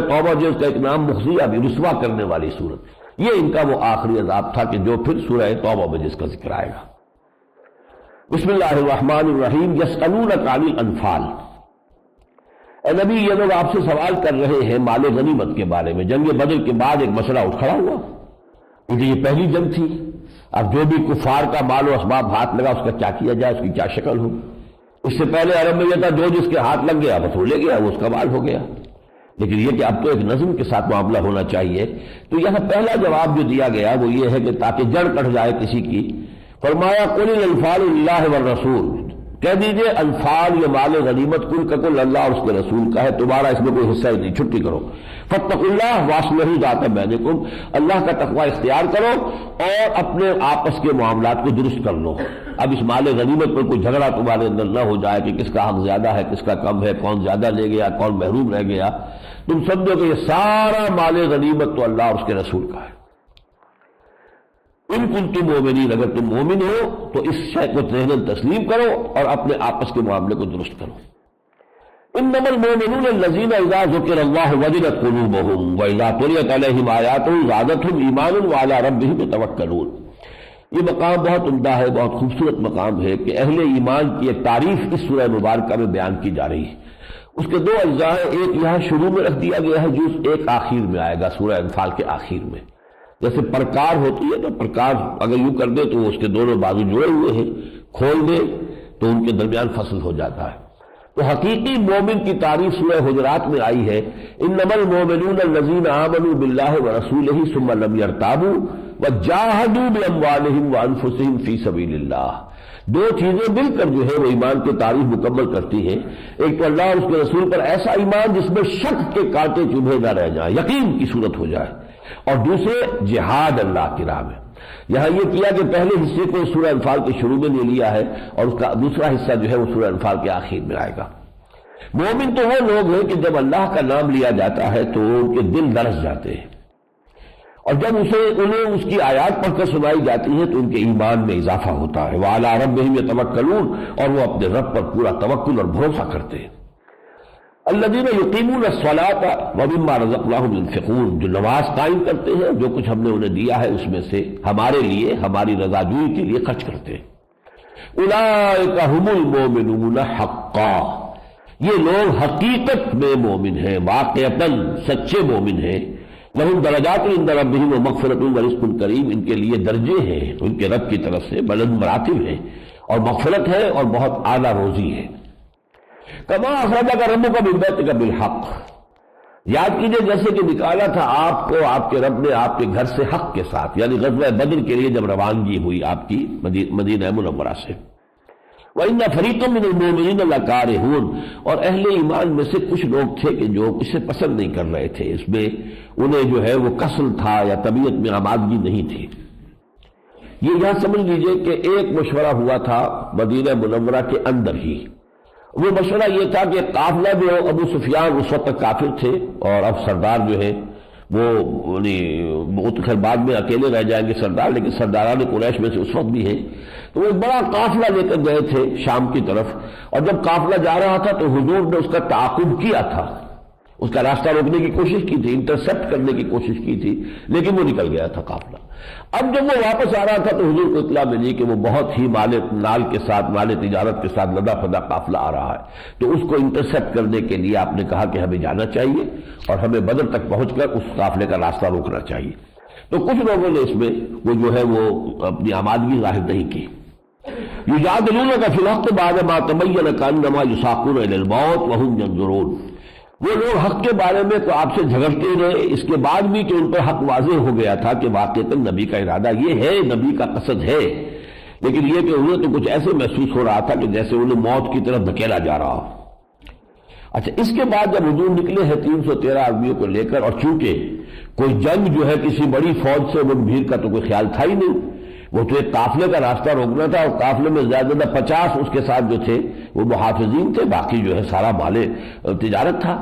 توبہ جو اس کا ایک نام مخزیہ بھی، رسوا کرنے والی سورت. یہ ان کا وہ آخری عذاب تھا کہ جو پھر سورہ توبہ میں جس کا ذکر آئے گا. بسم اللہ الرحمن الرحیم. یسألونک عن الانفال. اے نبی، یہ لوگ آپ سے سوال کر رہے ہیں مال غنیمت کے بارے میں. جنگ بدر کے بعد ایک مسئلہ اٹھ کھڑا ہوا کیونکہ یہ پہلی جنگ تھی. اب جو بھی کفار کا مال و اسباب ہاتھ لگا اس کا کیا کیا جائے، اس کی کیا شکل ہو. اس سے پہلے عرب میں یہ تھا جو جس کے ہاتھ لگ گیا بس وہ لے گیا، وہ اس کا مال ہو گیا. لیکن یہ کہ اب تو ایک نظم کے ساتھ معاملہ ہونا چاہیے. تو یہاں پہلا جواب جو دیا گیا وہ یہ ہے کہ تاکہ جڑ کٹ جائے کسی کی. فرمایا قل الانفال للہ والرسول. کہہ دیجئے انفال یہ مال غنیمت کل کا کل اللہ اور اس کے رسول کا ہے، تمہارا اس میں کوئی حصہ ہی نہیں، چھٹی کرو. فاتقوا اللہ واصلحوا ذات بینکم. اللہ کا تقوی اختیار کرو اور اپنے آپس کے معاملات کو درست کر لو. اب اس مال غنیمت پر کوئی جھگڑا تمہارے اندر نہ ہو جائے کہ کس کا حق زیادہ ہے، کس کا کم ہے، کون زیادہ لے گیا، کون محروم رہ گیا. تم سمجھو کہ یہ سارا مال غنیمت تو اللہ اور اس کے رسول کا ہے. ان کنتم مومنین، اگر تم مومن ہو تو اس شے کو ذہناً تسلیم کرو اور اپنے آپس کے معاملے کو درست کرو. انما المؤمنون الذین اذا ذکر اللہ وجلت قلوبهم واذا تلیت علیہم آیاتہ زادتہم ایمانا وعلی ربہم یتوکلون. یہ مقام بہت عمدہ ہے، بہت خوبصورت مقام ہے کہ اہل ایمان کی ایک تعریف اس سورہ مبارکہ میں بیان کی جا رہی ہے. اس کے دو اجزاء ہیں. ایک یہاں شروع میں رکھ دیا گیا ہے، جو ایک آخر میں آئے گا سورہ انفال کے آخر میں. جیسے پرکار ہوتی ہے تو پرکار اگر یوں کر دے تو اس کے دونوں بازو جڑے ہوئے ہیں، کھول دے تو ان کے درمیان فصل ہو جاتا ہے. تو حقیقی مومن کی تعریف سورہ حجرات میں آئی ہے. انما المؤمنون الذین آمنوا باللہ ورسولہ ثم لم یرتابوا وجاہدوا باموالہم وانفسہم فی سبیل اللہ. دو چیزیں مل کر جو ہے وہ ایمان کی تعریف مکمل کرتی ہیں. ایک تو اللہ اور اس کے رسول پر ایسا ایمان جس میں شک کے کانٹے چبھے نہ رہ جائیں، یقین کی صورت ہو جائے. اور دوسرے جہاد اللہ کی راہ میں. یہاں یہ کیا کہ پہلے حصے کو سورہ انفال کے شروع میں لے لیا ہے اور اس کا دوسرا حصہ جو ہے وہ سورہ انفال کے آخر میں آئے گا. مومن تو وہ لوگ ہیں کہ جب اللہ کا نام لیا جاتا ہے تو ان کے دل درس جاتے ہیں، اور جب انہیں اس کی آیات پڑھ کر سنائی جاتی ہے تو ان کے ایمان میں اضافہ ہوتا ہے. وعلی ربہم یتوکلون، اور وہ اپنے رب پر پورا توکل اور بھروسہ کرتے ہیں. الذین یقیمون الصلاۃ ومما رزقناہم ينفقون، جو نماز قائم کرتے ہیں، جو کچھ ہم نے انہیں دیا ہے اس میں سے ہمارے لیے، ہماری رضا جوئی کے لیے خرچ کرتے ہیں. اولئک ھم المؤمنون حقا، یہ لوگ حقیقت میں مومن ہیں، واقعتاً سچے مومن ہیں. لہم درجات عند ربہم ومغفرۃ ورزق کریم، ان کے لیے درجے ہیں ان کے رب کی طرف سے، بلند مراتب ہیں اور مغفرت ہے اور بہت اعلیٰ روزی ہے. کما اخرجک ربک من بیتک بالحق، یاد کیجئے جیسے کہ نکالا تھا آپ کو آپ کے رب نے آپ کے گھر سے حق کے ساتھ، یعنی غزوہ بدر کے لیے جب روانگی ہوئی آپ کی مدینہ منورہ سے. وَإِنَّ فَرِيقًا مِّنَ الْمُؤْمِنِينَ لَكَارِهُونَ، اور اہل ایمان میں سے کچھ لوگ تھے کہ جو اسے پسند نہیں کر رہے تھے، اس میں انہیں جو ہے وہ کسل تھا یا طبیعت میں آمادگی نہیں تھی. یہ یہاں سمجھ لیجئے کہ ایک مشورہ ہوا تھا مدینہ منورہ کے اندر ہی. وہ مشورہ یہ تھا کہ قافلہ جو ابو سفیان اس وقت کافر تھے اور اب سردار جو ہے وہ تو خیر بعد میں اکیلے رہ جائیں گے سردار، لیکن سرداران قریش میں سے اس وقت بھی ہے. تو وہ ایک بڑا قافلہ لے کر گئے تھے شام کی طرف، اور جب قافلہ جا رہا تھا تو حضور نے اس کا تعاقب کیا تھا، اس کا راستہ روکنے کی کوشش کی تھی، انٹرسپٹ کرنے کی کوشش کی تھی، لیکن وہ نکل گیا تھا قافلہ. اب جب وہ واپس آ رہا تھا تو حضور کو اطلاع ملی کہ وہ بہت ہی مال کے ساتھ، مال تجارت کے ساتھ لدا پدا قافلہ آ رہا ہے. تو اس کو انٹرسپٹ کرنے کے لیے آپ نے کہا کہ ہمیں جانا چاہیے اور ہمیں بدر تک پہنچ کر اس قافلے کا راستہ روکنا چاہیے. تو کچھ لوگوں نے اس میں وہ جو ہے وہ اپنی آمادگی ظاہر نہیں کی. یجادلونک فی الحق بعد ما تبین کانما یساقون الی الموت وهم ینظرون، وہ لوگ حق کے بارے میں تو آپ سے جھگڑتے رہے اس کے بعد بھی کہ ان پر حق واضح ہو گیا تھا کہ واقعتاً نبی کا ارادہ یہ ہے، نبی کا قصد ہے، لیکن یہ کہ انہیں تو کچھ ایسے محسوس ہو رہا تھا کہ جیسے انہیں موت کی طرف دھکیلا جا رہا ہو. اچھا، اس کے بعد جب حضور نکلے ہیں 313 آدمیوں کو لے کر، اور چونکہ کوئی جنگ جو ہے کسی بڑی فوج سے مدبھیر کا تو کوئی خیال تھا ہی نہیں، وہ تو ایک قافلے کا راستہ روکنا تھا، اور قافلے میں زیادہ 50 اس کے ساتھ جو تھے وہ محافظین تھے، باقی جو ہے سارا مال تجارت تھا،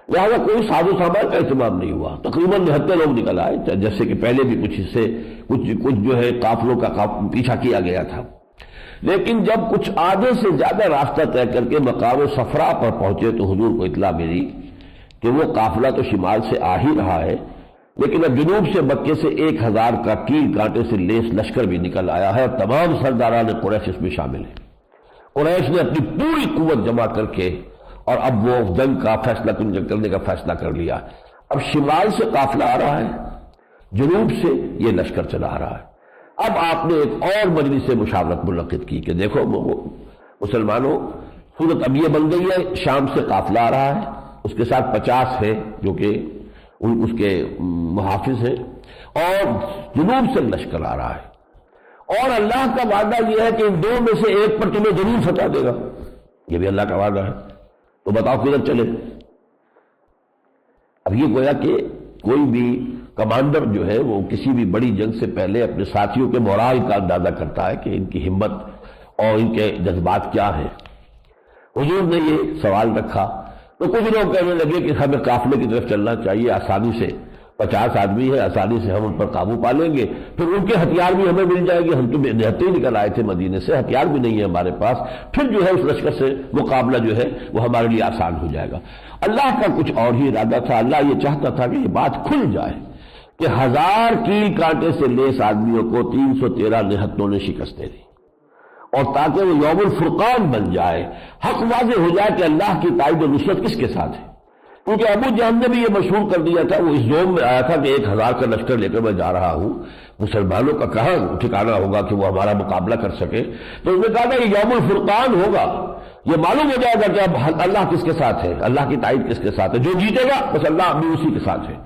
لہٰذا کوئی ساز و سامان کا اہتمام نہیں ہوا، تقریباً 79 لوگ نکل آئے، جیسے کہ پہلے بھی کچھ حصے کچھ جو ہے قافلوں کا پیچھا کیا گیا تھا۔ لیکن جب کچھ آدھے سے زیادہ راستہ طے کر کے مقام صفرا پر پہنچے تو حضور کو اطلاع ملی کہ وہ قافلہ تو شمال سے آ ہی رہا ہے، لیکن اب جنوب سے مکے سے 1000 کا کیل کانٹے سے لیس لشکر بھی نکل آیا ہے، اور تمام سرداران قریش اس میں شامل ہیں۔ قریش نے اپنی پوری قوت جمع کر کے اور اب وہ جنگ کا فیصلہ جنگ کرنے کا فیصلہ کر لیا۔ اب شمال سے قافلہ آ رہا ہے، جنوب سے یہ لشکر چلا آ رہا ہے۔ اب آپ نے ایک اور مجلس مشاورت منعقد کی کہ دیکھو مسلمانوں، صورت اب یہ بن گئی ہے، شام سے قافلہ آ رہا ہے، اس کے ساتھ 50 ہے جو کہ اس کے محافظ ہیں، اور جنوب سے لشکر آ رہا ہے، اور اللہ کا وعدہ یہ ہے کہ ان دو میں سے ایک پر تمہیں ضرور فتح دے گا، یہ بھی اللہ کا وعدہ ہے، تو بتاؤ کدھر چلے؟ اب یہ گویا کہ کوئی بھی کمانڈر جو ہے وہ کسی بھی بڑی جنگ سے پہلے اپنے ساتھیوں کے مورال کا اندازہ کرتا ہے کہ ان کی ہمت اور ان کے جذبات کیا ہیں۔ حضور نے یہ سوال رکھا تو کچھ لوگ کہنے لگے کہ ہمیں قافلے کی طرف چلنا چاہیے، آسانی سے 50 آدمی ہیں، آسانی سے ہم ان پر قابو پا لیں گے، پھر ان کے ہتھیار بھی ہمیں مل جائیں گے، ہم تو نہتے ہی نکل آئے تھے مدینے سے، ہتھیار بھی نہیں ہے ہمارے پاس، پھر جو ہے اس لشکر سے مقابلہ جو ہے وہ ہمارے لیے آسان ہو جائے گا۔ اللہ کا کچھ اور ہی ارادہ تھا، اللہ یہ چاہتا تھا کہ یہ بات کھل جائے کہ 1000 کیل کانٹے سے لیس آدمیوں کو 313 نہتوں نے شکست دے دی، اور تاکہ وہ یوم الفرقان بن جائے، حق واضح ہو جائے کہ اللہ کی تائید و نصرت کس کے ساتھ ہے۔ کیونکہ ابو جہل نے بھی یہ مشہور کر دیا تھا، وہ اس زوم میں آیا تھا کہ 1000 کا لشکر لے کر میں جا رہا ہوں، مسلمانوں کا کہاں ٹھکانا ہوگا کہ وہ ہمارا مقابلہ کر سکے، تو اس نے کہا کہ یوم الفرقان ہوگا، یہ معلوم ہو جائے گا کہ اب اللہ کس کے ساتھ ہے، اللہ کی تائید کس کے ساتھ ہے، جو جیتے گا بس اللہ بھی اسی کے ساتھ ہے۔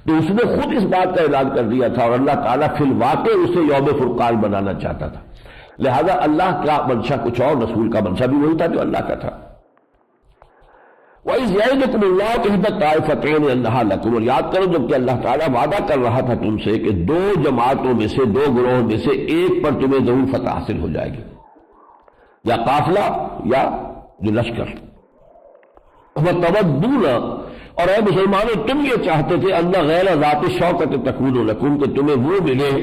تو اس نے خود اس بات کا اعلان کر دیا تھا، اور اللہ تعالیٰ فی الواقع اسے یوم فرقان بنانا چاہتا تھا، لہذا اللہ کا منشا کچھ اور، رسول کا منشا بھی وہی تھا جو اللہ کا تھا۔ وَإِذْ يَعِدُكُمُ اللَّهُ إِحْدَى الطَّائِفَتَيْنِ أَنَّهَا لَكُمْ، اور یاد کرو جب کہ اللہ تعالیٰ وعدہ کر رہا تھا تم سے کہ 2 جماعتوں میں سے، 2 گروہوں میں سے ایک پر تمہیں ضرور فتح حاصل ہو جائے گی، یا قافلہ یا جو لشکر۔ وَتَوَدُّونَ، اور اے مسلمانوں تم یہ چاہتے تھے أَنَّ غَيْرَ ذَاتِ الشَّوْكَةِ تَكُونُ لَكُمْ، کہ تمہیں وہ ملے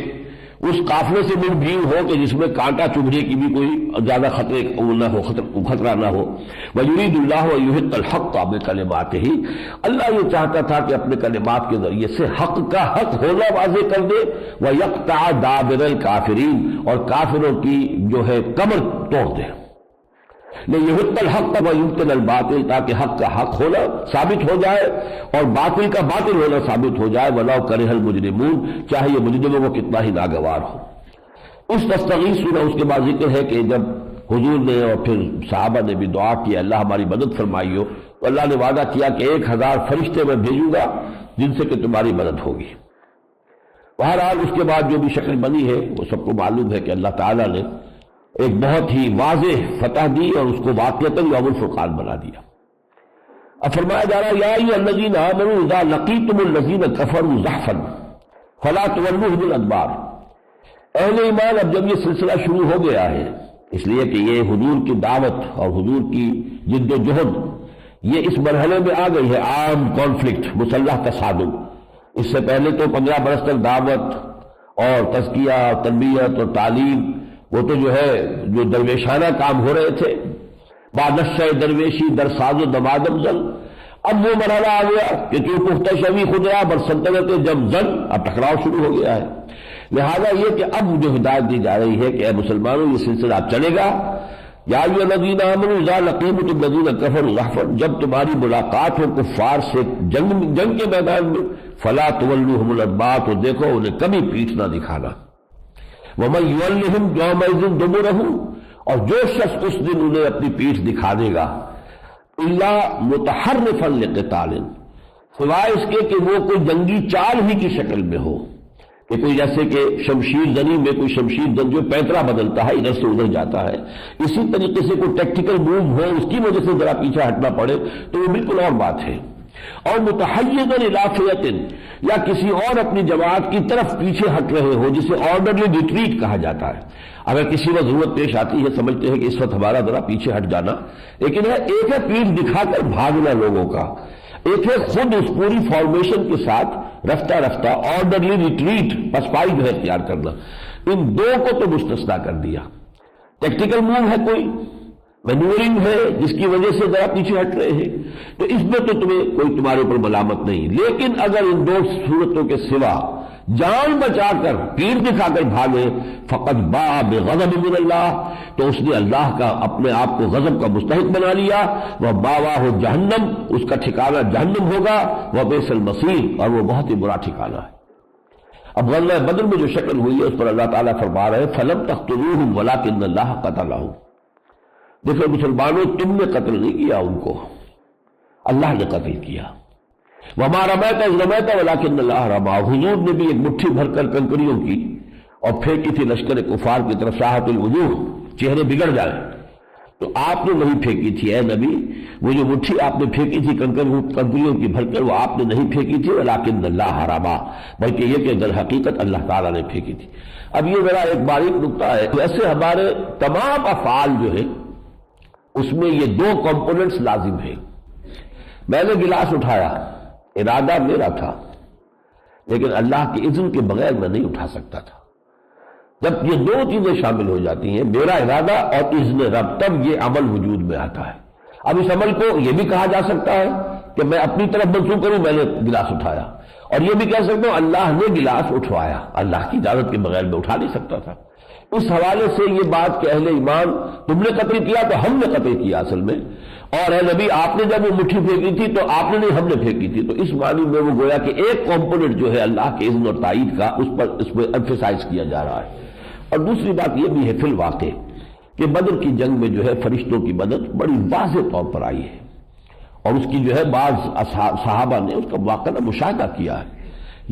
اس قافلے سے ملبھیر ہو کہ جس میں کانٹا چبھنے کی بھی کوئی زیادہ خطرہ نہ ہو۔ وَيُرِيدُ اللَّهُ أَن يُحِقَّ الْحَقَّ بِكَلِمَاتِهِ، اللہ یہ چاہتا تھا کہ اپنے کلمات کے ذریعے سے حق کا حق ہونا واضح کر دے، وَيَقْطَعَ دَابِرَ الْكَافِرِينَ، اور کافروں کی جو ہے کمر توڑ دے۔ لِيُحِقَّ الْحَقَّ وَيُبْطِلَ الْبَاطِلَ، تاکہ حق کا حق ہونا ثابت ہو جائے اور باطل کا باطل ہونا ثابت ہو جائے، وَلَوْ كَرِهَ الْمُجْرِمُونَ، چاہے یہ مجرموں کو کتنا ہی ناگوار ہو۔ اس تستغیثون، اس کے بعد ذکر ہے کہ جب حضور نے اور پھر صحابہ نے بھی دعا کی اللہ ہماری مدد فرمائی ہو، تو اللہ نے وعدہ کیا کہ 1000 فرشتے میں بھیجوں گا جن سے کہ تمہاری مدد ہوگی۔ بہرحال اس کے بعد جو بھی شکل بنی ہے وہ سب کو معلوم ہے کہ اللہ تعالیٰ نے ایک بہت ہی واضح فتح دی اور اس کو واقعتاً یوم الفرقان بنا دیا۔ اب فرمایا جا رہا ہے یا ایھا الذین آمنوا اذا لقیتم الذین کفروا زحفا فلا تولوهم الادبار، اہل ایمان اب جب یہ سلسلہ شروع ہو گیا ہے، اس لیے کہ یہ حضور کی دعوت اور حضور کی جد و جہد یہ اس مرحلے میں آ گئی ہے، عام کانفلکٹ، مسلح تصادم۔ اس سے پہلے تو 15 برس تک دعوت اور تزکیہ اور تربیت اور تعلیم وہ تو جو ہے جو درویشانہ کام ہو رہے تھے، بادشاہ درویشی در ساز و دمادم زن۔ اب وہ مرحلہ آ گیا کہ تو پختہ شوی خدا بر سلطنت جب زن، اب ٹکراؤ شروع ہو گیا ہے۔ لہذا یہ کہ اب جو ہدایت دی جا رہی ہے کہ اے مسلمانوں یہ سلسلہ اب چلے گا، یا ایھا الذین آمنوا اذا لقیتم الذین کفروا زحفا، جب تمہاری ملاقات ہو کفار سے جنگ کے میدان میں، فلا تولوہم الادبار، تو دیکھو انہیں کبھی پیٹھ نہ دکھانا۔ وَمَن يُوَلِّهِمْ يَوْمَئِذٍ دُبُرَهُ، اور جو شخص اس دن انہیں اپنی پیٹھ دکھا دے گا، إِلَّا مُتَحَرِّفًا لِقِتَالٍ، سوائے اس کے کہ وہ کوئی جنگی چال ہی کی شکل میں ہو، کہ کوئی جیسے کہ شمشیر زنی میں کوئی شمشیر زن جو پیترا بدلتا ہے ادھر سے ادھر جاتا ہے، اسی طریقے سے کوئی ٹیکٹیکل موو ہو اس کی وجہ سے ذرا پیچھے ہٹنا پڑے تو وہ بالکل اور بات ہے۔ اور متحیزا الی فئۃ، یا کسی اور اپنی جماعت کی طرف پیچھے ہٹ رہے ہو، جسے آرڈرلی ریٹریٹ کہا جاتا ہے۔ اگر کسی وقت ضرورت پیش آتی ہے، سمجھتے ہیں کہ اس وقت ہمارا ذرا پیچھے ہٹ جانا، لیکن ایک ہے پیٹھ دکھا کر بھاگنا لوگوں کا، ایک ہے خود اس پوری فارمیشن کے ساتھ رفتہ رفتہ آرڈرلی ریٹریٹ، پسپائی جو ہے اختیار کرنا۔ ان دو کو تو مستثنا کر دیا۔ ٹیکٹیکل موو ہے، کوئی مینورنگ ہے جس کی وجہ سے ذرا پیچھے ہٹ رہے ہیں، تو اس میں تو تمہیں کوئی تمہارے اوپر ملامت نہیں، لیکن اگر ان دو صورتوں کے سوا جان بچا کر پیٹھ دکھا کر بھاگے، فقط باء بغضب من اللہ، تو اس نے اللہ کا اپنے آپ کو غضب کا مستحق بنا لیا۔ وہ مأواہ جہنم، اس کا ٹھکانہ جہنم ہوگا، وبئس المصیر، اور وہ بہت ہی برا ٹھکانہ ہے۔ اب غزوہ بدر میں جو شکل ہوئی ہے اس پر اللہ تعالیٰ فرما رہے ہیں فلم تقتلوہم ولکن اللہ قتلہم۔ دیکھو مسلمانوں، تم نے قتل نہیں کیا ان کو، اللہ نے قتل کیا۔ وما رمیت اذ رمیت ولکن اللہ رمی، حضور نے بھی ایک مٹھی بھر کر کنکریوں کی اور پھینکی تھی لشکر کفار کی طرف، ساحت الوجوہ، چہرے بگڑ جائیں، تو آپ نے نہیں پھینکی تھی اے نبی، وہ جو مٹھی آپ نے پھینکی تھی کنکریوں کی بھر کر، وہ آپ نے نہیں پھینکی تھی، ولکن اللہ رمی، بلکہ یہ کہ در حقیقت اللہ تعالیٰ نے پھینکی تھی۔ اب یہ میرا ایک باریک نکتہ ہے، ویسے ہمارے تمام افعال جو ہے اس میں یہ دو کمپوننٹس لازم ہیں۔ میں نے گلاس اٹھایا، ارادہ میرا تھا، لیکن اللہ کی اذن کے بغیر میں نہیں اٹھا سکتا تھا۔ جب یہ دو چیزیں شامل ہو جاتی ہیں، میرا ارادہ اور اذن رب، تب یہ عمل وجود میں آتا ہے۔ اب اس عمل کو یہ بھی کہا جا سکتا ہے کہ میں اپنی طرف منسوخ کروں، میں نے گلاس اٹھایا، اور یہ بھی کہہ سکتا ہوں اللہ نے گلاس اٹھوایا، اللہ کی اجازت کے بغیر میں اٹھا نہیں سکتا تھا۔ اس حوالے سے یہ بات کہ اہل ایمان تم نے قتل کیا تو ہم نے قتل کیا اصل میں، اور اے نبی آپ نے جب وہ مٹھی پھینکی تھی تو آپ نے نہیں، ہم نے پھینکی تھی، تو اس معنی میں وہ گویا کہ ایک کمپوننٹ جو ہے اللہ کے اذن اور تائید کا، اس پر ایمفیسائز کیا جا رہا ہے۔ اور دوسری بات یہ بھی ہے فی الواقع کہ بدر کی جنگ میں جو ہے فرشتوں کی مدد بڑی واضح طور پر آئی ہے، اور اس کی جو ہے بعض صحابہ نے اس کا واقعہ مشاہدہ کیا ہے،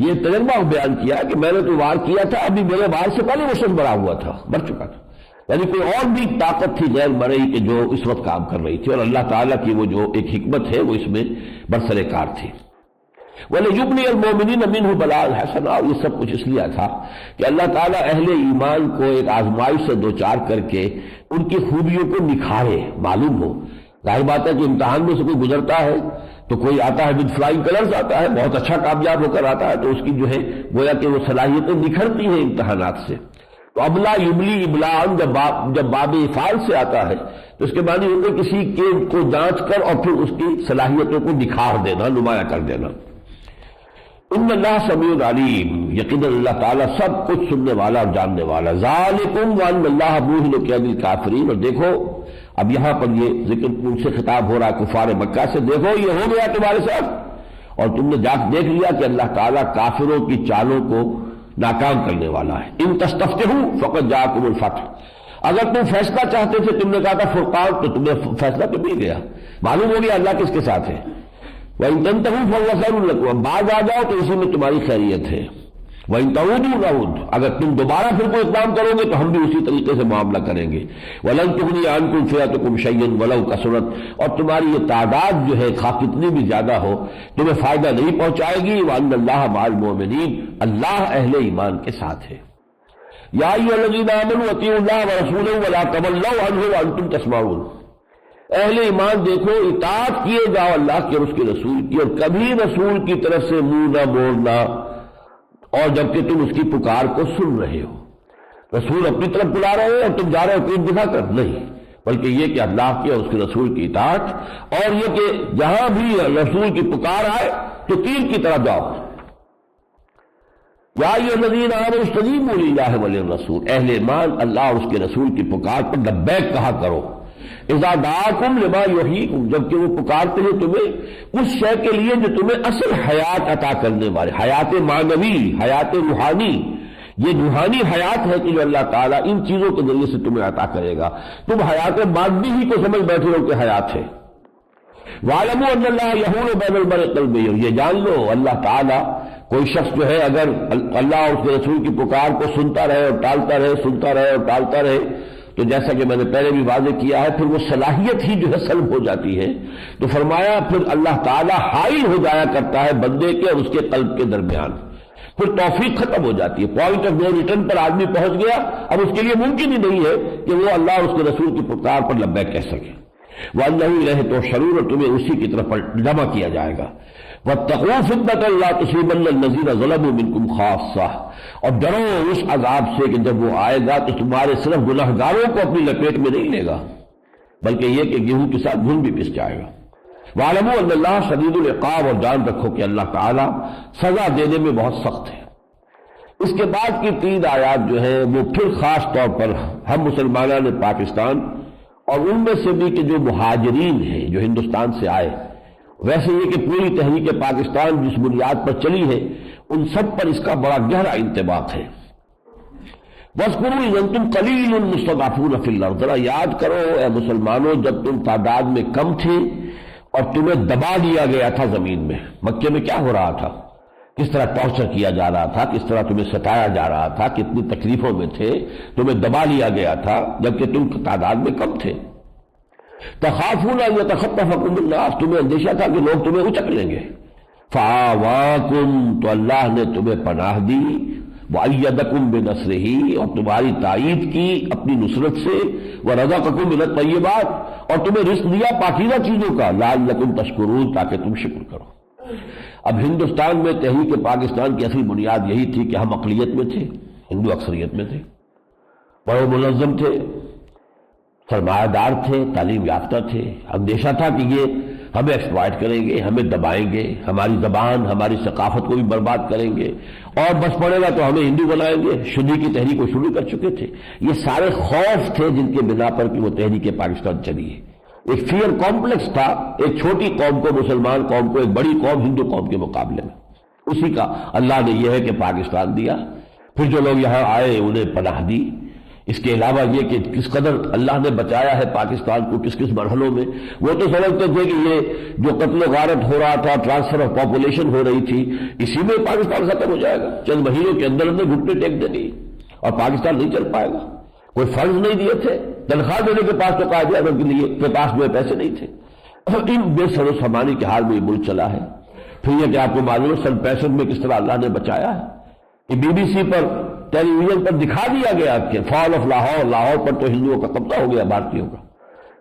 یہ تجربہ بیان کیا کہ میں نے تو وار کیا تھا، ابھی میرے وار سے پہلے وہ شخص مرا ہوا تھا، مر چکا تھا، یعنی کوئی اور بھی طاقت تھی غیر مرئی کہ جو اس وقت کام کر رہی تھی، اور اللہ تعالیٰ کی وہ جو ایک حکمت ہے وہ اس میں برسر کار تھی۔ وَلِيُبْلِيَ الْمُؤْمِنِينَ مِنْهُ بَلَاءً حَسَنًا، اور یہ سب کچھ اس لیے تھا کہ اللہ تعالیٰ اہل ایمان کو ایک آزمائش سے دوچار کر کے ان کی خوبیوں کو نکھارے، معلوم ہو۔ ظاہر بات ہے کہ امتحان میں سے کوئی گزرتا ہے تو کوئی آتا ہے ود فلائنگ کلرز آتا ہے، بہت اچھا کامیاب ہو کر آتا ہے، تو اس کی جو ہے گویا کہ وہ صلاحیتیں نکھرتی ہیں امتحانات سے۔ تو ابلا یبلی ابلاء جب باب افعال سے آتا ہے تو اس کے معنی ہوتا ہے کسی کے کو جانچ کر اور پھر اس کی صلاحیتوں کو نکھار دینا، نمایاں کر دینا۔ ان اللہ سمیع علیم، یقیناً اللہ تعالیٰ سب کچھ سننے والا اور جاننے والا۔ ذالکم وان اللہ موہن کید الکافرین، اور دیکھو اب یہاں پر یہ ذکر ان سے خطاب ہو رہا ہے کفار مکہ سے، دیکھو یہ ہو گیا تمہارے ساتھ، اور تم نے دیکھ لیا کہ اللہ تعالیٰ کافروں کی چالوں کو ناکام کرنے والا ہے۔ ان تستفتحوا فقد جاءکم الفتح، اگر تم فیصلہ چاہتے تھے، تم نے کہا تھا فرقان، تو تمہیں فیصلہ تو مل گیا، معلوم ہو گیا اللہ کس کے ساتھ ہے۔ وَإِن تَنْتَهُوا فَهُوَ خَيْرٌ لَكُمْ، بعد آ جاؤ تو اسی میں تمہاری خیریت ہے۔ وَإِن تَعُودُوا نَعُودْ، اگر تم دوبارہ پھر کوئی اقدام کرو گے تو ہم بھی اسی طریقے سے معاملہ کریں گے۔ وَلَن تُغْنِيَ عَنْكُمْ فِئَتُكُمْ شَيْئًا وَلَوْ كَثُرَتْ، اور تمہاری یہ تعداد جو ہے خواہ کتنی بھی زیادہ ہو تمہیں فائدہ نہیں پہنچائے گی۔ وَأَنَّ اللَّهَ مَعَ الْمُؤْمِنِينَ، اللہ اہل ایمان کے ساتھ ہے۔ یا ایھا الذین آمنوا اطیعوا اللہ ورسولہ ولا تولوا عنہ وانتم تسمعون، اہل ایمان دیکھو اطاعت کیے جاؤ اللہ کی اور اس کے رسول کی، اور کبھی رسول کی طرف سے منہ نہ موڑنا، اور جبکہ تم اس کی پکار کو سن رہے ہو۔ رسول اپنی طرف بلا رہے ہیں اور تم جا رہے ہو پیٹ دکھا کر، نہیں، بلکہ یہ کہ اللہ کی اور اس کے رسول کی اطاعت، اور یہ کہ جہاں بھی رسول کی پکار آئے تو تیر کی طرف جاؤ۔ یا ایھا الذین آمنوا استجیبوا للہ وللرسول، اہل ایمان اللہ اور اس کے رسول کی پکار پر لبیک کہا کرو۔ اذا دعاکم لما یحییکم، جبکہ وہ پکارتے ہیں تمہیں اس شے کے لیے جو تمہیں اصل حیات عطا کرنے والے، حیات معنوی، حیات روحانی، یہ روحانی حیات ہے کہ جو اللہ تعالیٰ ان چیزوں کے ذریعے سے تمہیں عطا کرے گا۔ تم حیات مادی ہی کو سمجھ بیٹھے ہو کہ حیات ہے۔ وَاعْلَمُوا أَنَّ اللَّهَ يَحُولُ بَيْنَ الْمَرْءِ وَقَلْبِهِ، یہ جان لو اللہ تعالیٰ کوئی شخص جو ہے اگر اللہ اور اس کے رسول کی پکار کو سنتا رہے اور ٹالتا رہے، سنتا رہے اور ٹالتا رہے، تو جیسا کہ میں نے پہلے بھی واضح کیا ہے، پھر وہ صلاحیت ہی جو ہے سلب ہو جاتی ہے۔ تو فرمایا پھر اللہ تعالیٰ حائل ہو جایا کرتا ہے بندے کے اور اس کے قلب کے درمیان، پھر توفیق ختم ہو جاتی ہے، پوائنٹ آف نو ریٹرن پر آدمی پہنچ گیا، اب اس کے لیے ممکن ہی نہیں ہے کہ وہ اللہ اور اس کے رسول کی پکار پر لبیک کہہ سکے۔ وَأَنَّهُ إِلَيْهِ تُحْشَرُونَ، اور تمہیں اسی کی طرف جمع کیا جائے گا۔ وَاتَّقُوا فِتْنَةً لَا تُصِيبَنَّ الَّذِينَ ظَلَمُوا مِنكُمْ خَاصَّةً، اور ڈرو اس عذاب سے کہ جب وہ آئے گا تو تمہارے صرف گناہگاروں کو اپنی لپیٹ میں نہیں لے گا، بلکہ یہ کہ گیہوں کے ساتھ گھن بھی پس جائے گا۔ وَاعْلَمُوا أَنَّ اللَّهَ شَدِيدُ الْعِقَابِ، اور جان رکھو کہ اللہ تعالیٰ سزا دینے میں بہت سخت ہے۔ اس کے بعد کی 3 آیات جو ہیں وہ پھر خاص طور پر ہم مسلمانان پاکستان اور ان میں سے بھی کہ جو مہاجرین ہیں جو ہندوستان سے آئے، ویسے یہ کہ پوری تحریک پاکستان جس بنیاد پر چلی ہے ان سب پر اس کا بڑا گہرا انطباق ہے۔ وَاذْكُرُوا إِذْ أَنْتُمْ قَلِيلٌ مُسْتَضْعَفُونَ فِي الْأَرْضِ، ذرا یاد کرو اے مسلمانوں جب تم تعداد میں کم تھے اور تمہیں دبا دیا گیا تھا زمین میں۔ مکے میں کیا ہو رہا تھا، کس طرح ٹارچر کیا جا رہا تھا، کس طرح تمہیں ستایا جا رہا تھا، کتنی تکلیفوں میں تھے، تمہیں دبا لیا گیا تھا جبکہ تم تعداد میں کم تھے۔ تخافون ان یتخطفکم الناس، تمہیں اندیشہ تھا کہ لوگ تمہیں اچک لیں گے۔ فآواکم، تو اللہ نے تمہیں پناہ دی، وأیدکم بنصرہ، اور تمہاری تائید کی اپنی نصرت سے، ورزقکم من الطیبات، اور تمہیں رزق دیا پاکیزہ چیزوں کا، لعلکم تشکرون، تاکہ تم شکر کرو۔ اب ہندوستان میں تحریک پاکستان کی اصل بنیاد یہی تھی کہ ہم اقلیت میں تھے، ہندو اکثریت میں تھے، بڑے منظم تھے، سرمایہ دار تھے، تعلیم یافتہ تھے، اندیشہ تھا کہ یہ ہمیں ایکسپلائٹ کریں گے، ہمیں دبائیں گے، ہماری زبان ہماری ثقافت کو بھی برباد کریں گے، اور بس پڑے گا تو ہمیں ہندو بنائیں گے۔ شدی کی تحریک کو شروع کر چکے تھے۔ یہ سارے خوف تھے جن کے بنا پر کہ وہ تحریک پاکستان چلی ہے۔ ایک فیئر کمپلیکس تھا ایک چھوٹی قوم کو، مسلمان قوم کو، ایک بڑی قوم ہندو قوم کے مقابلے میں، اسی کا اللہ نے یہ ہے کہ پاکستان دیا۔ پھر جو لوگ یہاں آئے انہیں پناہ دی۔ اس کے علاوہ یہ کہ کس قدر اللہ نے بچایا ہے پاکستان کو کس کس مرحلوں میں۔ وہ تو سمجھتے تھے کہ یہ جو قتل و غارت ہو رہا تھا، ٹرانسفر آف پاپولیشن ہو رہی تھی، اسی میں پاکستان ختم ہو جائے گا، چند مہینوں کے اندر اندر گھٹنے ٹیک دیں گے اور پاکستان نہیں چل پائے گا۔ کوئی فرض نہیں دیے تھے، تنخواہ دینے کے پاس تو قائد اعظم کے لیے کے پاس جو پیسے نہیں تھے۔ ان بے سر و سامانی کے حال میں یہ ملک چلا ہے۔ پھر یہ کہ آپ کو معلوم ہے سن 65 میں کس طرح اللہ نے بچایا ہے کہ BBC پر ٹیلی ویژن پر دکھا دیا گیا کہ فال آف لاہور، لاہور پر تو ہندوؤں کا قبضہ ہو گیا، بھارتیوں کا۔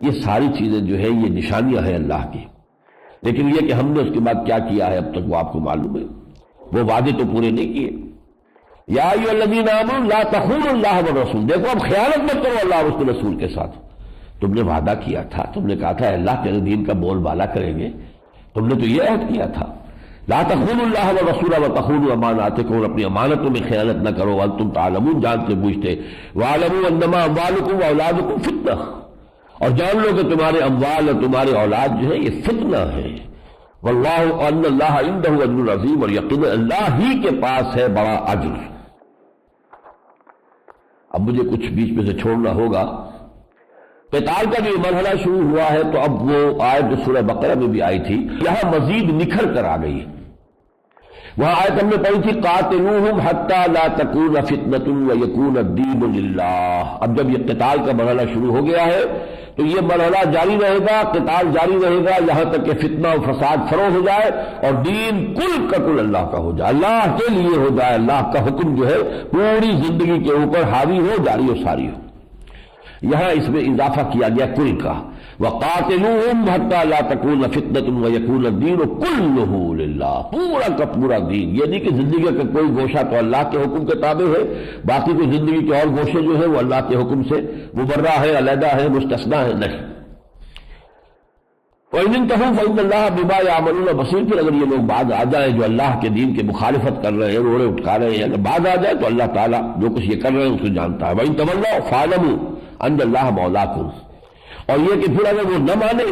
یہ ساری چیزیں جو ہے یہ نشانیاں ہیں اللہ کی، لیکن یہ کہ ہم نے اس کے بعد کیا کیا ہے اب تک وہ آپ کو معلوم ہے، وہ وعدے تو پورے نہیں کیے۔ یا ایھا الذین آمنوا لا تخونوا اللہ والرسول، دیکھو اب خیانت مت کرو اللہ اور اس کے رسول کے ساتھ۔ تم نے وعدہ کیا تھا، تم نے کہا تھا اللہ کے دین کا بول بالا کریں گے، تم نے تو یہ عہد کیا تھا لا تخونوا اللہ والرسول وتخونوا اماناتکم، اور اپنی امانتوں میں خیانت نہ کرو، وانتم تعلمون، جانتے بوجھتے، واعلموا انما اموالکم واولادکم فتنہ، اور جان لو کہ تمہارے اموال اور تمہارے اولاد جو ہے یہ فتنہ ہے، واللہ ان اللہ عندہ اجر عظیم، اور یقینا اللہ ہی کے پاس ہے بڑا اجر۔ اب مجھے کچھ بیچ میں سے چھوڑنا ہوگا۔ قتال کا جو مرحلہ شروع ہوا ہے تو اب وہ آیت جو سورہ بقرہ میں بھی آئی تھی یہاں مزید نکھر کر آ گئی ہے۔ وہاں آیت ہم نے پڑھی تھی قاتلوہم حتی لا تکون فتنۃ ویکون الدین للہ۔ اب جب یہ قتال کا مرحلہ شروع ہو گیا ہے تو یہ مرحلہ جاری رہے گا، قتال جاری رہے گا یہاں تک کہ فتنہ و فساد فروغ ہو جائے اور دین کل کا کل اللہ کا ہو جائے، اللہ کے لیے ہو جائے، اللہ کا حکم جو ہے پوری زندگی کے اوپر حاوی ہو، جاری و ساری ہو۔ یہاں اس میں اضافہ کیا گیا کل کا، وَقَاتِلُوهُمْ حَتَّى لَا تَكُونَ فِتْنَةٌ وَيَكُونَ الدِّينُ كُلُّهُ لِلَّهِ، پورا کا پورا دین، یہ نہیں کہ زندگی کا کوئی گوشہ تو اللہ کے حکم کے تابع ہے، باقی کوئی زندگی کے اور گوشے جو ہیں وہ اللہ کے حکم سے مبرہ ہے، علیحدہ ہے، مستثنیٰ ہے، نہیں۔ وَإِنِ انتَهُوا فَإِنَّ اللَّهَ بِمَا يَعْمَلُونَ بَصِيرٌ، پھر اگر یہ لوگ باز آ جائیں جو اللہ کے دین کے مخالفت کر رہے ہیں، روڑے اٹھا رہے ہیں، اگر باز آ جائے تو اللہ تعالیٰ جو کچھ یہ کر رہے ہیں اس کو جانتا ہے۔ وَإِن تَوَلَّوْا فَاعْلَمُوا أَنَّ اللَّهَ مَوْلَاكُمْ، اور یہ کہ پھر اگر وہ نہ مانے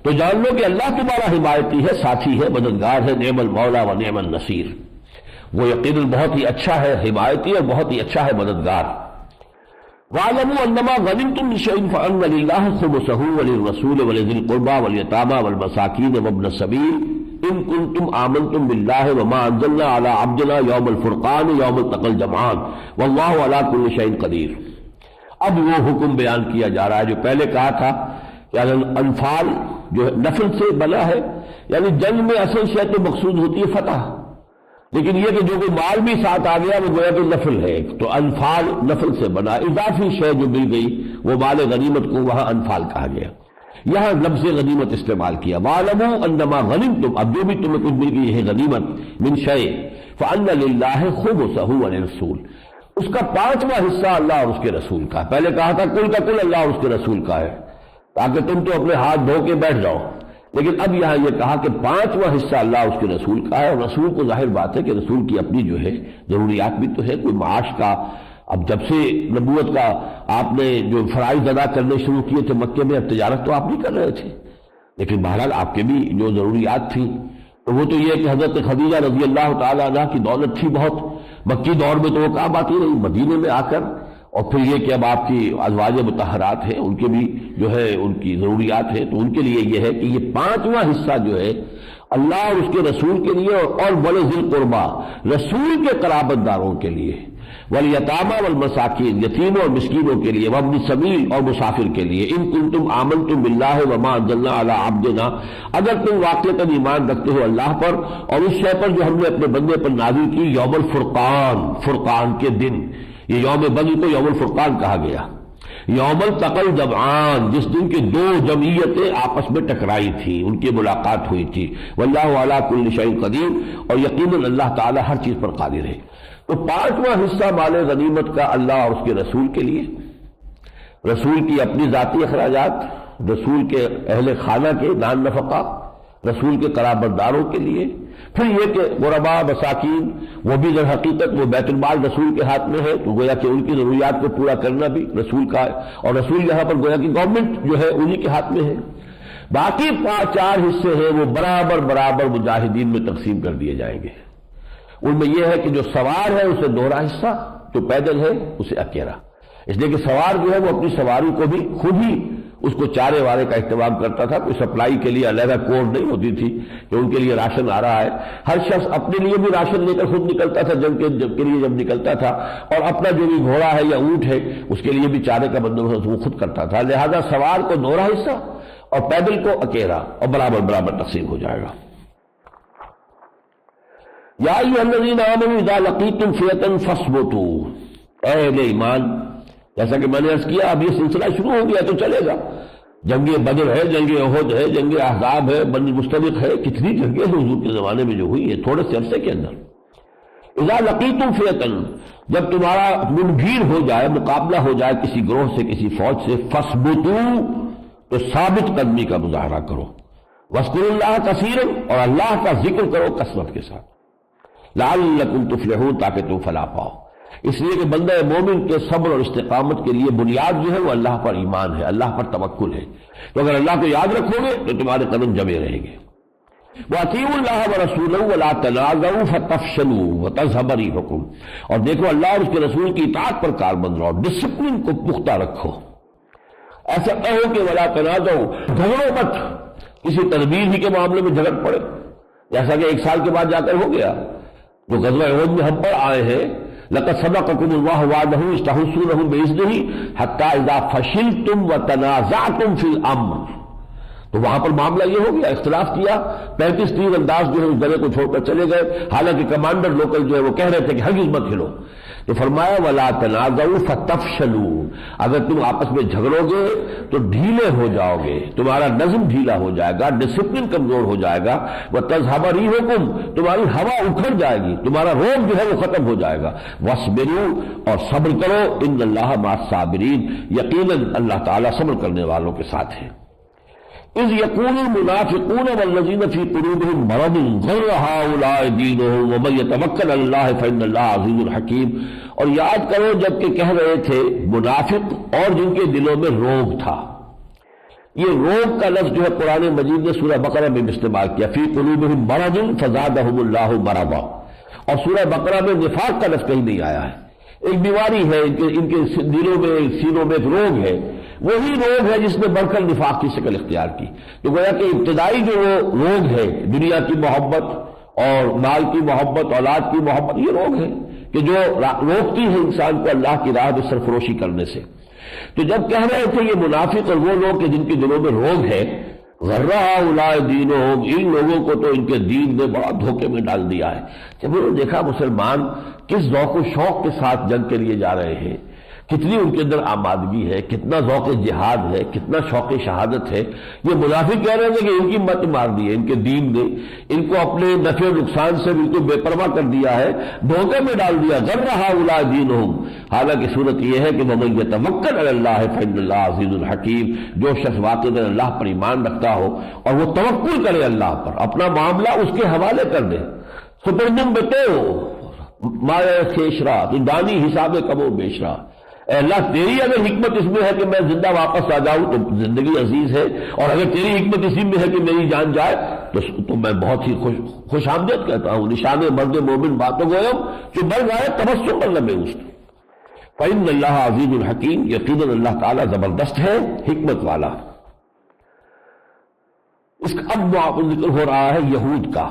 تو جان لو کہ اللہ تمہارا حمایتی ہے، ساتھی ہے، مددگار ہے، نعم المولا و نعم النصیر، وہ یقیناً بہت ہی اچھا ہے حمایتی اور بہت ہی اچھا ہے مددگار۔ وَاعْلَمُوا أَنَّمَا غَنِمْتُم مِّن شَيْءٍ فَأَنَّ لِلَّهِ خُمُسَهُ وَلِلرَّسُولِ وَلِذِي الْقُرْبَىٰ وَالْيَتَامَىٰ وَالْمَسَاكِينِ وَابْنِ السَّبِيلِ إِن كُنتُمْ آمَنتُم بِاللَّهِ وَمَا أَنزَلْنَا عَلَىٰ عَبْدِنَا يَوْمَ الْفُرْقَانِ يَوْمَ الْتَقَى الْجَمْعَانِ وَاللَّهُ عَلَىٰ كُلِّ شَيْءٍ قَدِيرٌ۔ اب وہ حکم بیان کیا جا رہا ہے جو پہلے کہا تھا کہ انفال جو ہے نفل سے بنا ہے، یعنی جنگ میں اصل شے تو مقصود ہوتی ہے فتح، لیکن یہ کہ جو کوئی مال بھی ساتھ آ گیا وہ گویا کہ نفل ہے، تو انفال نفل سے بنا، اضافی شے جو مل گئی وہ مال غنیمت کو وہاں انفال کہا گیا۔ یہاں لفظ غنیمت استعمال کیا، وَاعْلَمُوا أَنَّمَا غَنِمْتُمْ، اب جو بھی تمہیں کچھ مل گئی ہے غنیمت من شیء فَأَنَّ لِلَّهِ خُمُسَهُ وَلِلرَّسُولِ، اس کا 5واں حصہ اللہ اور اس کے رسول کا ہے۔ پہلے کہا تھا کل کا کل اللہ اور اس کے رسول کا ہے، تاکہ تم تو اپنے ہاتھ دھو کے بیٹھ جاؤ، لیکن اب یہاں یہ کہا کہ 5واں حصہ اللہ اور اس کے رسول کا ہے، اور رسول کو ظاہر بات ہے کہ رسول کی اپنی جو ہے ضروریات بھی تو ہے، کوئی معاش کا، اب جب سے نبوت کا آپ نے جو فرائض ادا کرنے شروع کیے تھے مکے میں، اب تجارت تو آپ نہیں کر رہے تھے، لیکن بہرحال آپ کے بھی جو ضروریات تھی تو وہ تو یہ کہ حضرت خدیجہ رضی اللہ تعالیٰ عنہ کی دولت تھی بہت، مکی دور میں تو وہ کام آتی رہی، مدینے میں آ کر، اور پھر یہ کہ اب آپ کی ازواج مطہرات ہیں ان کے بھی جو ہے ان کی ضروریات ہیں، تو ان کے لیے یہ ہے کہ یہ 5واں حصہ جو ہے اللہ اور اس کے رسول کے لیے، اور ولی ذی القربیٰ رسول کے قرابت داروں کے لیے، والیتامیٰ والمساکین یتیموں اور مسکینوں کے لیے، وابن السبیل اور مسافر کے لیے، ان کنتم آمنتم باللہ وما انزلنا علی عبدنا، اگر تم واقعتاً ایمان رکھتے ہو اللہ پر اور اس شے پر جو ہم نے اپنے بندے پر نازل کی، یوم الفرقان، فرقان کے دن، یہ یوم بدر کو یوم الفرقان کہا گیا، یوم التقى الجمعان، جس دن کی 2 جمعیتیں آپس میں ٹکرائی تھی، ان کی ملاقات ہوئی تھی، واللہ علی کل شیء قدیر، اور یقیناً اللہ تعالی ہر چیز پر قادر ہے۔ تو 5واں حصہ مال غنیمت کا اللہ اور اس کے رسول کے لیے، رسول کی اپنی ذاتی اخراجات، رسول کے اہل خانہ کے نان نفقہ، رسول کے قرابت داروں کے لیے، پھر یہ کہ غرباء مساکین وہ بھی در حقیقت وہ بیت المال رسول کے ہاتھ میں ہے، تو گویا کہ ان کی ضروریات کو پورا کرنا بھی رسول کا ہے، اور رسول یہاں پر گویا کہ گورنمنٹ جو ہے انہی کے ہاتھ میں ہے۔ باقی 4 حصے ہیں وہ برابر برابر مجاہدین میں تقسیم کر دیے جائیں گے۔ ان میں یہ ہے کہ جو سوار ہے اسے دوہرا حصہ، جو پیدل ہے اسے اکیلا، اس لیے کہ سوار جو ہے وہ اپنی سواری کو بھی خود ہی اس کو چارے وارے کا اہتمام کرتا تھا، کوئی سپلائی کے لیے علیحدہ کوڈ نہیں ہوتی تھی کہ ان کے لیے راشن آ رہا ہے، ہر شخص اپنے لیے بھی راشن لے کر خود نکلتا تھا جنگ کے لیے جب نکلتا تھا، اور اپنا جو بھی گھوڑا ہے یا اونٹ ہے اس کے لیے بھی چارے کا بندوبست وہ خود کرتا تھا، لہذا سوار کو دوہرا حصہ اور پیدل کو اکیلا، اور برابر برابر تقسیم ہو جائے گا۔ یا ایھا الذین آمنوا اذا لقیتم فئۃ فاثبتوا، اے اہل ایمان، جیسا کہ میں نے عرض کیا اب یہ سلسلہ شروع ہو گیا تو چلے گا، جنگ بدر ہے، جنگ احد ہے، جنگ احزاب ہے، بنی مستلق ہے، کتنی جنگیں حضور کے زمانے میں جو ہوئی ہے تھوڑے سے عرصے کے اندر۔ اذا لقیتم فئۃ، جب تمہارا منبھیر ہو جائے، مقابلہ ہو جائے کسی گروہ سے، کسی فوج سے، فاثبتوا، تو ثابت قدمی کا مظاہرہ کرو، واذکروا اللہ کثیرا، اور اللہ کا ذکر کرو کثرت کے ساتھ، لعلکم تفلحون، تاکہ تم فلاح پاؤ۔ اس لیے کہ بندہ مومن کے صبر اور استقامت کے لیے بنیاد جو ہے وہ اللہ پر ایمان ہے، اللہ پر توکل ہے، تو اگر اللہ کو یاد رکھو گے تو تمہارے قدم جمے رہیں گے۔ وَأَطِیعُوا اللَّهَ وَرَسُولَهُ وَلَا تَنَازَعُوا فَتَفْشَلُوا وَتَذْهَبَ رِیحُکُم، اور دیکھو اللہ اور اس کے رسول کی اطاعت پر کاربند رہو، ڈسپلن کو پختہ رکھو، ایسا نہ ہو کہ وَلَا تَنَازَعُوا، جھگڑو مت، کسی تدبیر ہی کے معاملے میں جھگڑ پڑے، جیسا کہ 1 سال کے بعد جا کر ہو گیا، جو غزوہ احد میں ہم پر آئے ہیں، لَقَدْ صَدَقَكُمُ اللَّهُ وَعْدَهُ إِذْ تَحُسُّونَهُم بِإِذْنِهِ حَتَّىٰ إِذَا فَشِلْتُمْ وَتَنَازَعْتُمْ فِي الْأَمْرِ، تو وہاں پر معاملہ یہ ہو گیا، اختلاف کیا، 35 تیر انداز جو ہے اس جگہ کو چھوڑ کر چلے گئے، حالانکہ کمانڈر لوکل جو ہے وہ کہہ رہے تھے کہ ہرگز مت ہلو، تو فرمایا وَلَا تَنَازَعُوا فَتَفْشَلُوا، اگر تم آپس میں جھگڑو گے تو ڈھیلے ہو جاؤ گے، تمہارا نظم ڈھیلا ہو جائے گا، ڈسپلن کمزور ہو جائے گا، وَتَذْهَبَ رِیحُکُم، تمہاری ہوا اکھڑ جائے گی، تمہارا روب جو ہے وہ ختم ہو جائے گا، وَاصْبِرُوا، اور صبر کرو، إِنَّ اللَّهَ مَعَ الصَّابِرِينَ، یقیناً اللہ تعالیٰ صبر کرنے والوں کے ساتھ ہے۔ اذ یقول المنافقون والذین فی قلوبهم مرض غر هؤلاء دینهم ومن یتوکل علی اللہ فإن اللہ عزیز الحکیم، اور یاد کرو جب کہ کہہ رہے تھے منافق اور جن کے دلوں میں روگ تھا، یہ روگ کا لفظ جو ہے قرآن مجید نے سورہ بقرہ میں استعمال کیا، فی قلوبهم مرض فزادهم اللہ مرضا، اور سورہ بقرہ میں نفاق کا لفظ کہیں نہیں آیا ہے، ایک بیماری ہے ان کے دلوں میں، سینوں میں ایک روگ ہے، وہی روگ ہے جس نے بڑھ کر نفاق کی شکل اختیار کی، تو گویا کہ ابتدائی جو وہ روگ ہے دنیا کی محبت اور مال کی محبت، اولاد کی محبت، یہ روگ ہے کہ جو روکتی ہے انسان کو اللہ کی راہ میں سرفروشی کرنے سے، تو جب کہہ رہے تھے یہ منافق اور وہ لوگ کہ جن کے دلوں میں روگ ہے، غرہ اولئک دینہم، ان لوگوں کو تو ان کے دین نے بڑا دھوکے میں ڈال دیا ہے۔ جب انہوں نے دیکھا مسلمان کس ذوق و شوق کے ساتھ جنگ کے لیے جا رہے ہیں، کتنی ان کے اندر آمادگی ہے، کتنا ذوق جہاد ہے، کتنا شوق شہادت ہے، یہ منافق کہہ رہے ہیں کہ ان کی مت مار دی ہے، ان کے دین نے ان کو اپنے نفع و نقصان سے بالکل بے پرواہ کر دیا ہے، دھوکے میں ڈال دیا۔ غرہ اولئک دینہم، حالانکہ صورت یہ ہے کہ وَمَن يَتَوَکَّلْ عَلَى اللَّهِ فَإِنَّ اللَّهَ عَزِیزٌ حَکِیم، جو شخص واقعی اللہ پر ایمان رکھتا ہو اور وہ توکل کرے اللہ پر، اپنا معاملہ اس کے حوالے کر دے، سپردم بتے ہو مایا خیشرا، تو دانی حساب کم و بیشرا، اے اللہ تیری اگر حکمت اس میں ہے کہ میں زندہ واپس آ جاؤں تو زندگی عزیز ہے، اور اگر تیری حکمت اسی میں ہے کہ میری جان جائے تو میں بہت ہی خوش آمدید کہتا ہوں۔ نشان مرد مومن باتوں گویم جو مر جائے تبسم مطلب ہے اس فإن اللہ عزیز الحکیم، یقیناً اللہ تعالیٰ زبردست ہے، حکمت والا۔ اس کا اب ذکر ہو رہا ہے یہود کا،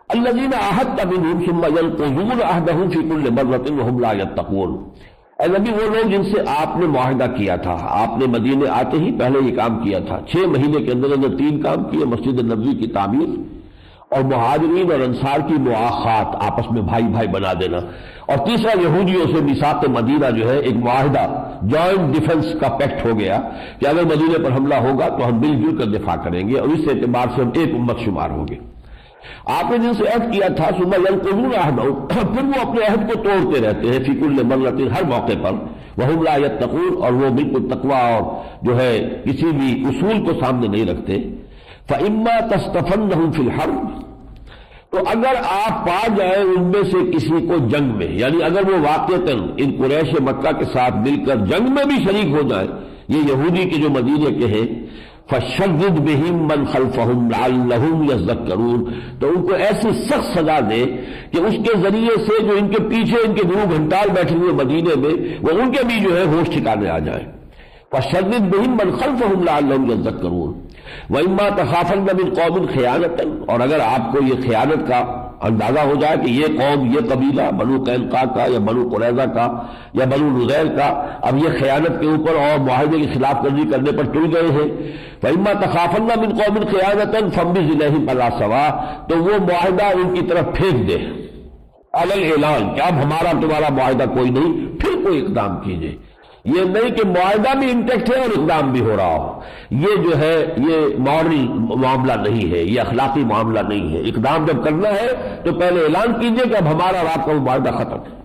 الذین عاہدت منہم ثم ینقضون عہدہم فی کل مرۃ وہم لا یتقون، اے نبی وہ لوگ جن سے آپ نے معاہدہ کیا تھا، آپ نے مدینے آتے ہی پہلے یہ کام کیا تھا، 6 مہینے کے اندر اندر 3 کام کیے، مسجد نبوی کی تعمیر اور مہاجرین اور انصار کی مواخات، آپس میں بھائی بھائی بنا دینا، اور تیسرا یہودیوں سے میثاق مدینہ جو ہے ایک معاہدہ، جوائنٹ ڈیفنس کا پیکٹ ہو گیا کہ اگر مدینے پر حملہ ہوگا تو ہم مل جل کر دفاع کریں گے، اور اس اعتبار سے ہم ایک امت شمار ہوں گے۔ آپ نے جن سے عہد کیا تھا ثم ینقضون عہدہم، پھر وہ اپنے عہد کو توڑتے رہتے ہیں، فی کل مرۃ، ہر موقع پر، وہم لا یتقون، اور وہ بالکل تقویٰ اور جو ہے کسی بھی اصول کو سامنے نہیں رکھتے۔ فإما تستفنهم فی الحرب، تو اگر آپ پا جائیں ان میں سے کسی کو جنگ میں، یعنی اگر وہ واقعتاً ان قریش مکہ کے ساتھ مل کر جنگ میں بھی شریک ہو جائیں، یہ یہودی کے جو مدینے کے ہیں، فَشَدِّدْ بِهِمْ مَنْ خَلْفَهُمْ لَعَلَّهُمْ يَذَّكَّرُونَ، تو ان کو ایسی سخت سزا دے کہ اس کے ذریعے سے جو ان کے پیچھے ان کے گروہ گھنٹال بیٹھے ہوئے مدینے میں، وہ ان کے بھی جو ہے ہوش ٹھکانے آ جائیں۔ فَشَدِّدْ بِهِمْ مَنْ خَلْفَهُمْ لَعَلَّهُمْ يَذَّكَّرُونَ وَإِمَّا تَخَافَنَّ مِنْ قَوْمٍ خِيَانَةً، اور اگر آپ کو یہ خیانت کا اندازہ ہو جائے کہ یہ قوم، یہ قبیلہ بنو قینقاع کا یا بنو قریظہ کا یا بنو نذیر کا اب یہ خیانت کے اوپر اور معاہدے کی خلاف ورزی کرنے پر ٹل گئے ہیں، فَإِمَّا تَخَافَنَّ مِنْ قَوْمٍ خِيَانَةً فَانبِذْ إِلَيْهِمْ عَلَىٰ سَوَاءٍ، تو وہ معاہدہ ان کی طرف پھینک دے، علی الاعلان، کہ اب ہمارا تمہارا معاہدہ کوئی نہیں، پھر کوئی اقدام کیجئے۔ یہ نہیں کہ معاہدہ بھی انٹیکٹ ہے اور اقدام بھی ہو رہا ہو، یہ جو ہے یہ مورل معاملہ نہیں ہے، یہ اخلاقی معاملہ نہیں ہے۔ اقدام جب کرنا ہے تو پہلے اعلان کیجئے کہ اب ہمارا رات کا معاہدہ ختم ہے۔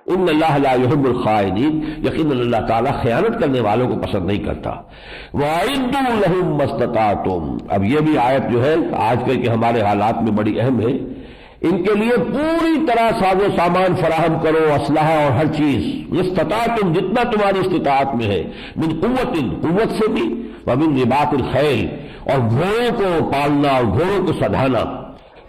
ان اللہ لا يحب الخائنین، یقیناً اللہ تعالیٰ خیانت کرنے والوں کو پسند نہیں کرتا۔ وَأَعِدُّوا لَهُم مَّا اسْتَطَعْتُمْ، اب یہ بھی آیت جو ہے آج کل کے ہمارے حالات میں بڑی اہم ہے، ان کے لیے پوری طرح ساز و سامان فراہم کرو، اسلحہ اور ہر چیز، استطاعتم، جتنا تمہاری استطاعت میں ہے، من قوت، قوت سے بھی، ومن رباط الخیل، اور گھوڑوں کو پالنا اور گھوڑوں کو سدھانا،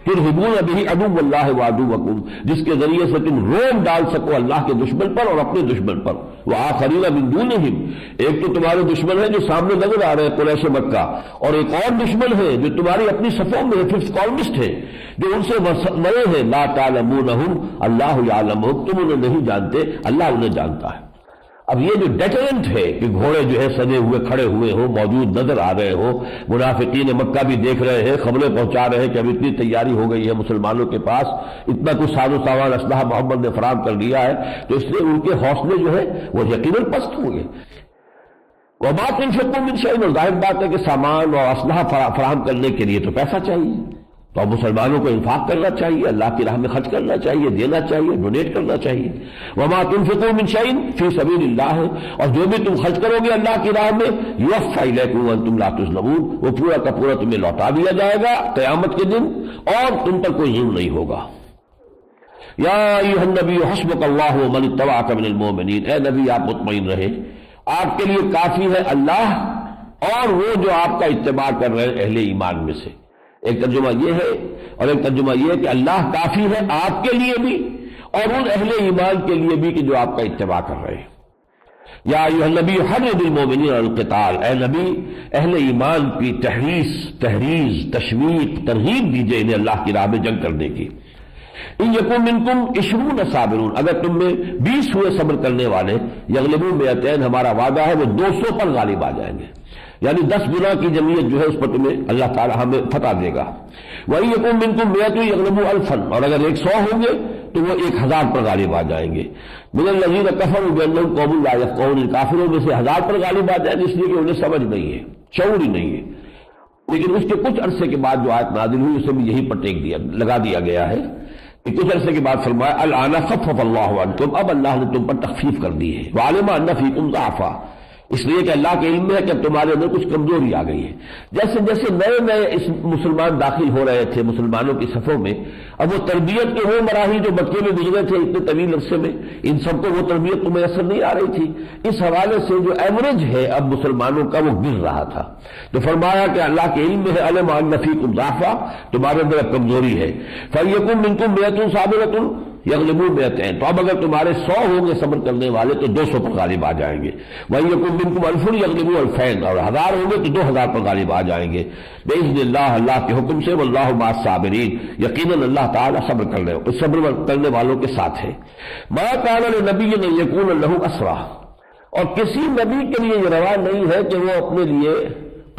ترہبون بہ عدو اللہ وعدوکم، جس کے ذریعے سے تم روب ڈال سکو اللہ کے دشمن پر اور اپنے دشمن پر، وآخرین من دونہم، ایک تو تمہارے دشمن ہے جو سامنے نظر آ رہے ہیں قریش مکہ، اور ایک اور دشمن ہے جو تمہاری اپنی صفوں میں ہے، ففتھ کالمسٹ ہے، جو ان سے مرے ہیں، لا تعلمونہم اللہ یعلمہم، تم انہیں نہیں جانتے، اللہ انہیں جانتا ہے۔ اب یہ جو ڈیٹرنٹ ہے کہ گھوڑے جو ہے سجے ہوئے کھڑے ہوئے ہو، موجود نظر آ رہے ہو، منافقین مکہ بھی دیکھ رہے ہیں، خبریں پہنچا رہے ہیں کہ اب اتنی تیاری ہو گئی ہے مسلمانوں کے پاس، اتنا کچھ ساز و سامان اسلحہ محمد نے فراہم کر دیا ہے، تو اس لیے ان کے حوصلے جو ہے وہ یقیناً پست ہوں گے۔ وما تنفقوا من شیء، اور ظاہر بات ہے کہ سامان اور اسلحہ فراہم کرنے کے لیے تو پیسہ چاہیے، تو اب مسلمانوں کو انفاق کرنا چاہیے، اللہ کی راہ میں خرچ کرنا چاہیے، دینا چاہیے، ڈونیٹ کرنا چاہیے۔ وما تنفقوا من شیء فی سبیل اللہ، اور جو بھی تم خرچ کرو گے اللہ کی راہ میں، یوفی الیکم وانتم لا تظلمون، وہ پورا کا پورا تمہیں لوٹا دیا جائے گا قیامت کے دن، اور تم پر کوئی ظلم نہیں ہوگا۔ یا ایھا النبی حسبک اللہ ومن اتبعک من المؤمنین، اے نبی آپ مطمئن رہے، آپ کے لیے کافی ہے اللہ اور وہ جو آپ کا اتباع کر رہے ہیں اہل ایمان میں سے۔ ایک ترجمہ یہ ہے، اور ایک ترجمہ یہ ہے کہ اللہ کافی ہے آپ کے لیے بھی اور ان اہل ایمان کے لیے بھی کہ جو آپ کا اتباع کر رہے ہیں۔ یا ایھا النبی حرض المؤمنین علی القتال، اے نبی اہل ایمان کی تحریض، تشویق، ترغیب دیجئے انہیں اللہ کی راہ میں جنگ کرنے کی۔ ان یکن منکم 20 صابرون، اگر تم میں 20 ہوئے صبر کرنے والے، یغلبوا مئتین، ہمارا وعدہ ہے وہ 200 پر غالب آ جائیں گے، یعنی 10 گنا کی جمعیت جو ہے اس پر تمہیں اللہ تعالی ہمیں فتح دے گا۔ وَإِن يَكُن مِّنكُم مِّائَةٌ يَغْلِبُوا أَلْفًا، اور اگر 100 ہوں گے تو وہ 1000 پر غالب آ جائیں گے۔ مِنَ الَّذِينَ كَفَرُوا بِأَنَّهُمْ قَوْمٌ لَا يَفْقَهُونَ، کافروں میں سے 1000 پر غالب آ جائیں گے اس لیے کہ انہیں سمجھ نہیں ہے، شعور ہی نہیں ہے۔ لیکن اس کے کچھ عرصے کے بعد جو آیت نازل ہوئی اسے بھی یہی پر لگا دیا گیا ہے کہ کچھ عرصے کے بعد فرمایا الآن خفف اللہ عنکم، اب اللہ نے تم پر تخفیف کر دی ہے، وعلم ان فیکم ضعفا، اس لیے کہ اللہ کے علم میں ہے کہ اب تمہارے اندر کچھ کمزوری آ گئی ہے۔ جیسے جیسے نئے نئے اس مسلمان داخل ہو رہے تھے مسلمانوں کی صفوں میں، اب وہ تربیت کے وہ مراحل جو مکے میں گزرے تھے اتنے طویل عرصے میں، ان سب کو وہ تربیت تو میسر نہیں آ رہی تھی، اس حوالے سے جو ایوریج ہے اب مسلمانوں کا وہ گر رہا تھا۔ تو فرمایا کہ اللہ کے علم میں ہے علم ان فیکم ضعفا، تمہارے اندر اب کمزوری ہے، فَلْيَكُن مِّنكُم مِّائَةٌ صَابِرَةٌ یغلبوا مئتین، تو اب اگر تمہارے 100 ہوں گے صبر کرنے والے تو 200 پر غالب آ جائیں گے۔ وَإِن يَكُن مِّنكُمْ أَلْفٌ يَغْلِبُوا أَلْفَيْنِ، اور 1000 ہوں گے تو 2000 پر غالب آ جائیں گے بِإِذْنِ اللہ، اللہ کے حکم سے، وَاللَّهُ مَعَ الصَّابِرِينَ، یقیناً اللہ تعالیٰ صبر کرنے والوں کے ساتھ ہے۔ مَا كَانَ لِنَبِيٍّ أَن يَكُونَ لَهُ أَسْرَىٰ، اور کسی نبی کے لیے یہ روا نہیں ہے کہ وہ اپنے لیے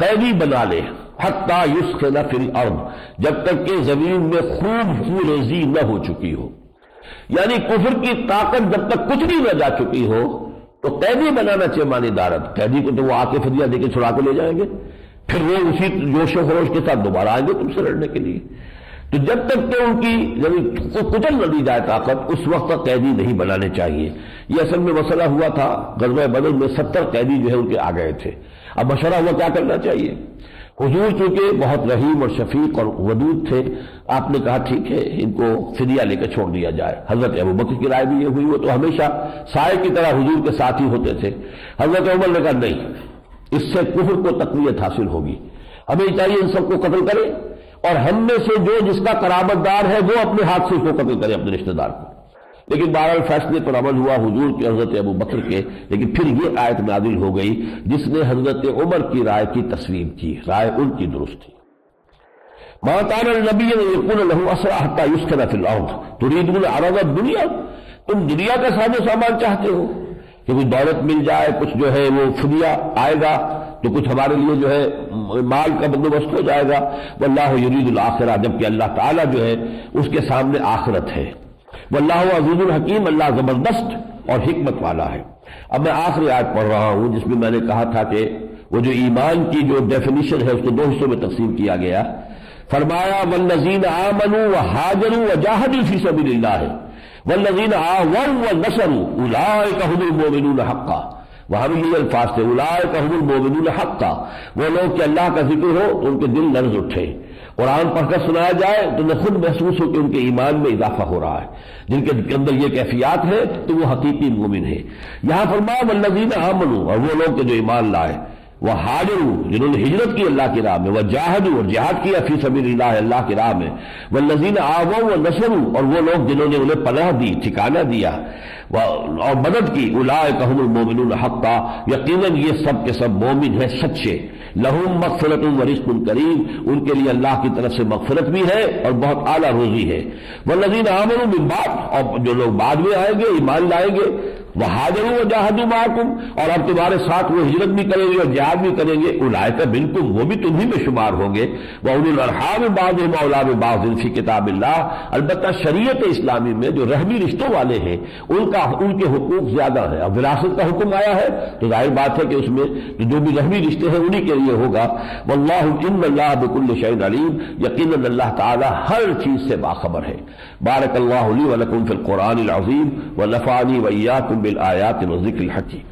قیدی بنا لے، حتیٰ یسخن فی الارض، جب تک کہ زمین میں خوب ریزی نہ ہو چکی ہو، یعنی کفر کی طاقت جب تک کچھ نہیں نہ جا چکی ہو تو قیدی بنانا چاہیے مانی دارت، قیدی کو تو وہ آ کے فدیہ دے کے چھڑا کے لے جائیں گے، پھر وہ اسی جوش و خروش کے ساتھ دوبارہ آئیں گے تم سے لڑنے کے لیے، تو جب تک کہ ان کی یعنی کچل نہ دی جائے طاقت اس وقت تک قیدی نہیں بنانے چاہیے۔ یہ اصل میں مسئلہ ہوا تھا غزوہ بدر میں، 70 قیدی جو ہے ان کے آ گئے تھے، اب مشورہ ہوا کیا کرنا چاہیے۔ حضور چونکہ بہت رحیم اور شفیق اور ودود تھے، آپ نے کہا ٹھیک ہے ان کو فدیہ لے کے چھوڑ دیا جائے۔ حضرت ابوبکر کی رائے بھی یہ ہوئی، وہ تو ہمیشہ سائے کی طرح حضور کے ساتھ ہی ہوتے تھے۔ حضرت عمر نے کہا نہیں، اس سے کفر کو تقویت حاصل ہوگی، ہمیں چاہیے ان سب کو قتل کرے، اور ہم میں سے جو جس کا قرابت دار ہے وہ اپنے ہاتھ سے اس کو قتل کرے، اپنے رشتہ دار کو۔ لیکن بہرحال فیصلے پر عمل ہوا حضور کے، حضرت ابوبکر کے، لیکن پھر یہ آیت نازل ہو گئی جس نے حضرت عمر کی رائے کی تصویب کی، رائے ان کی درست تھی۔ مَا كَانَ لِنَبِيٍّ أَن يَكُونَ لَهُ أَسْرَىٰ حَتَّىٰ يُسْكَنَ فِي الْأَرْضِ تُرِيدُونَ عَرَضَ الدُّنْيَا، تم دنیا کا ساز و سامان چاہتے ہو کہ کچھ دولت مل جائے، کچھ جو ہے وہ فدیہ آئے گا تو کچھ ہمارے لیے جو ہے مال کا بندوبست ہو جائے گا۔ واللہ یرید الآخرہ، جبکہ اللہ تعالیٰ جو ہے اس کے سامنے آخرت ہے۔ واللہ عزیز الحکیم، اللہ زبردست اور حکمت والا ہے۔ اب میں آخری آیت پڑھ رہا ہوں جس میں میں نے کہا تھا کہ وہ جو ایمان کی جو ڈیفینیشن ہے اس کو 2 حصوں میں تقسیم کیا گیا۔ فرمایا والذین آمنوا وہاجروا وجاہدوا فی سبیل اللہ والذین آووا ونصروا اولئک هم المؤمنون حقا، وہاں بھی یہ الفاظ تھے اولئک هم المؤمنون حقا، وہ لوگ کہ اللہ کا ذکر ہو تو ان کے دل لرز اٹھے، قرآن پڑھ کر سنایا جائے تو نہ خود محسوس ہو کہ ان کے ایمان میں اضافہ ہو رہا ہے، جن کے اندر یہ کیفیات ہے تو وہ حقیقی مومن ہے۔ یہاں فرمایا والذین آمنوا، اور وہ لوگ کہ جو ایمان لائے، وہاجروا، جنہوں نے ہجرت کی اللہ کی راہ میں، وجاہدوا، اور جہاد کیا فی سبیل اللہ، اللہ کی راہ میں، والذین آووا ونصروا، اور وہ لوگ جنہوں نے انہیں پناہ دی، ٹھکانہ دیا اور مدد کی، اولئک هم المؤمنون حقا، یقیناً یہ سب کے سب مومن ہیں سچے۔ لہم مغفرۃ ورزق کریم، ان کے لیے اللہ کی طرف سے مغفرت بھی ہے اور بہت اعلیٰ روزی ہے۔ والذین آمنوا من بعد، اور جو لوگ بعد میں آئیں گے ایمان لائیں گے، وہاجروا وجاہدوا معکم، اور اب تمہارے ساتھ وہ ہجرت بھی کریں گے اور جہاد بھی کریں گے، اولئک منکم، وہ بھی تمہیں میں شمار ہوں گے، وَأُولُو الْأَرْحَامِ بَعْضُهُمْ أَوْلَىٰ بِبَعْضٍ فِي کتاب اللہ، البتہ شریعت اسلامی میں جو رحمی رشتوں والے ہیں ان کے حقوق زیادہ ہیں۔ اب وراثت کا حکم آیا ہے تو ظاہر بات ہے کہ اس میں جو بھی رحمی رشتے ہیں انہی کے لیے ہوگا۔ واللہ ان اللہ بكل شيء علیم، یقیناً اللہ تعالی ہر چیز سے باخبر ہے۔ بارک اللہ لی ولکم فی القرآن العظیم ونفعنی وإیاکم بالآیات والذکر الحکیم۔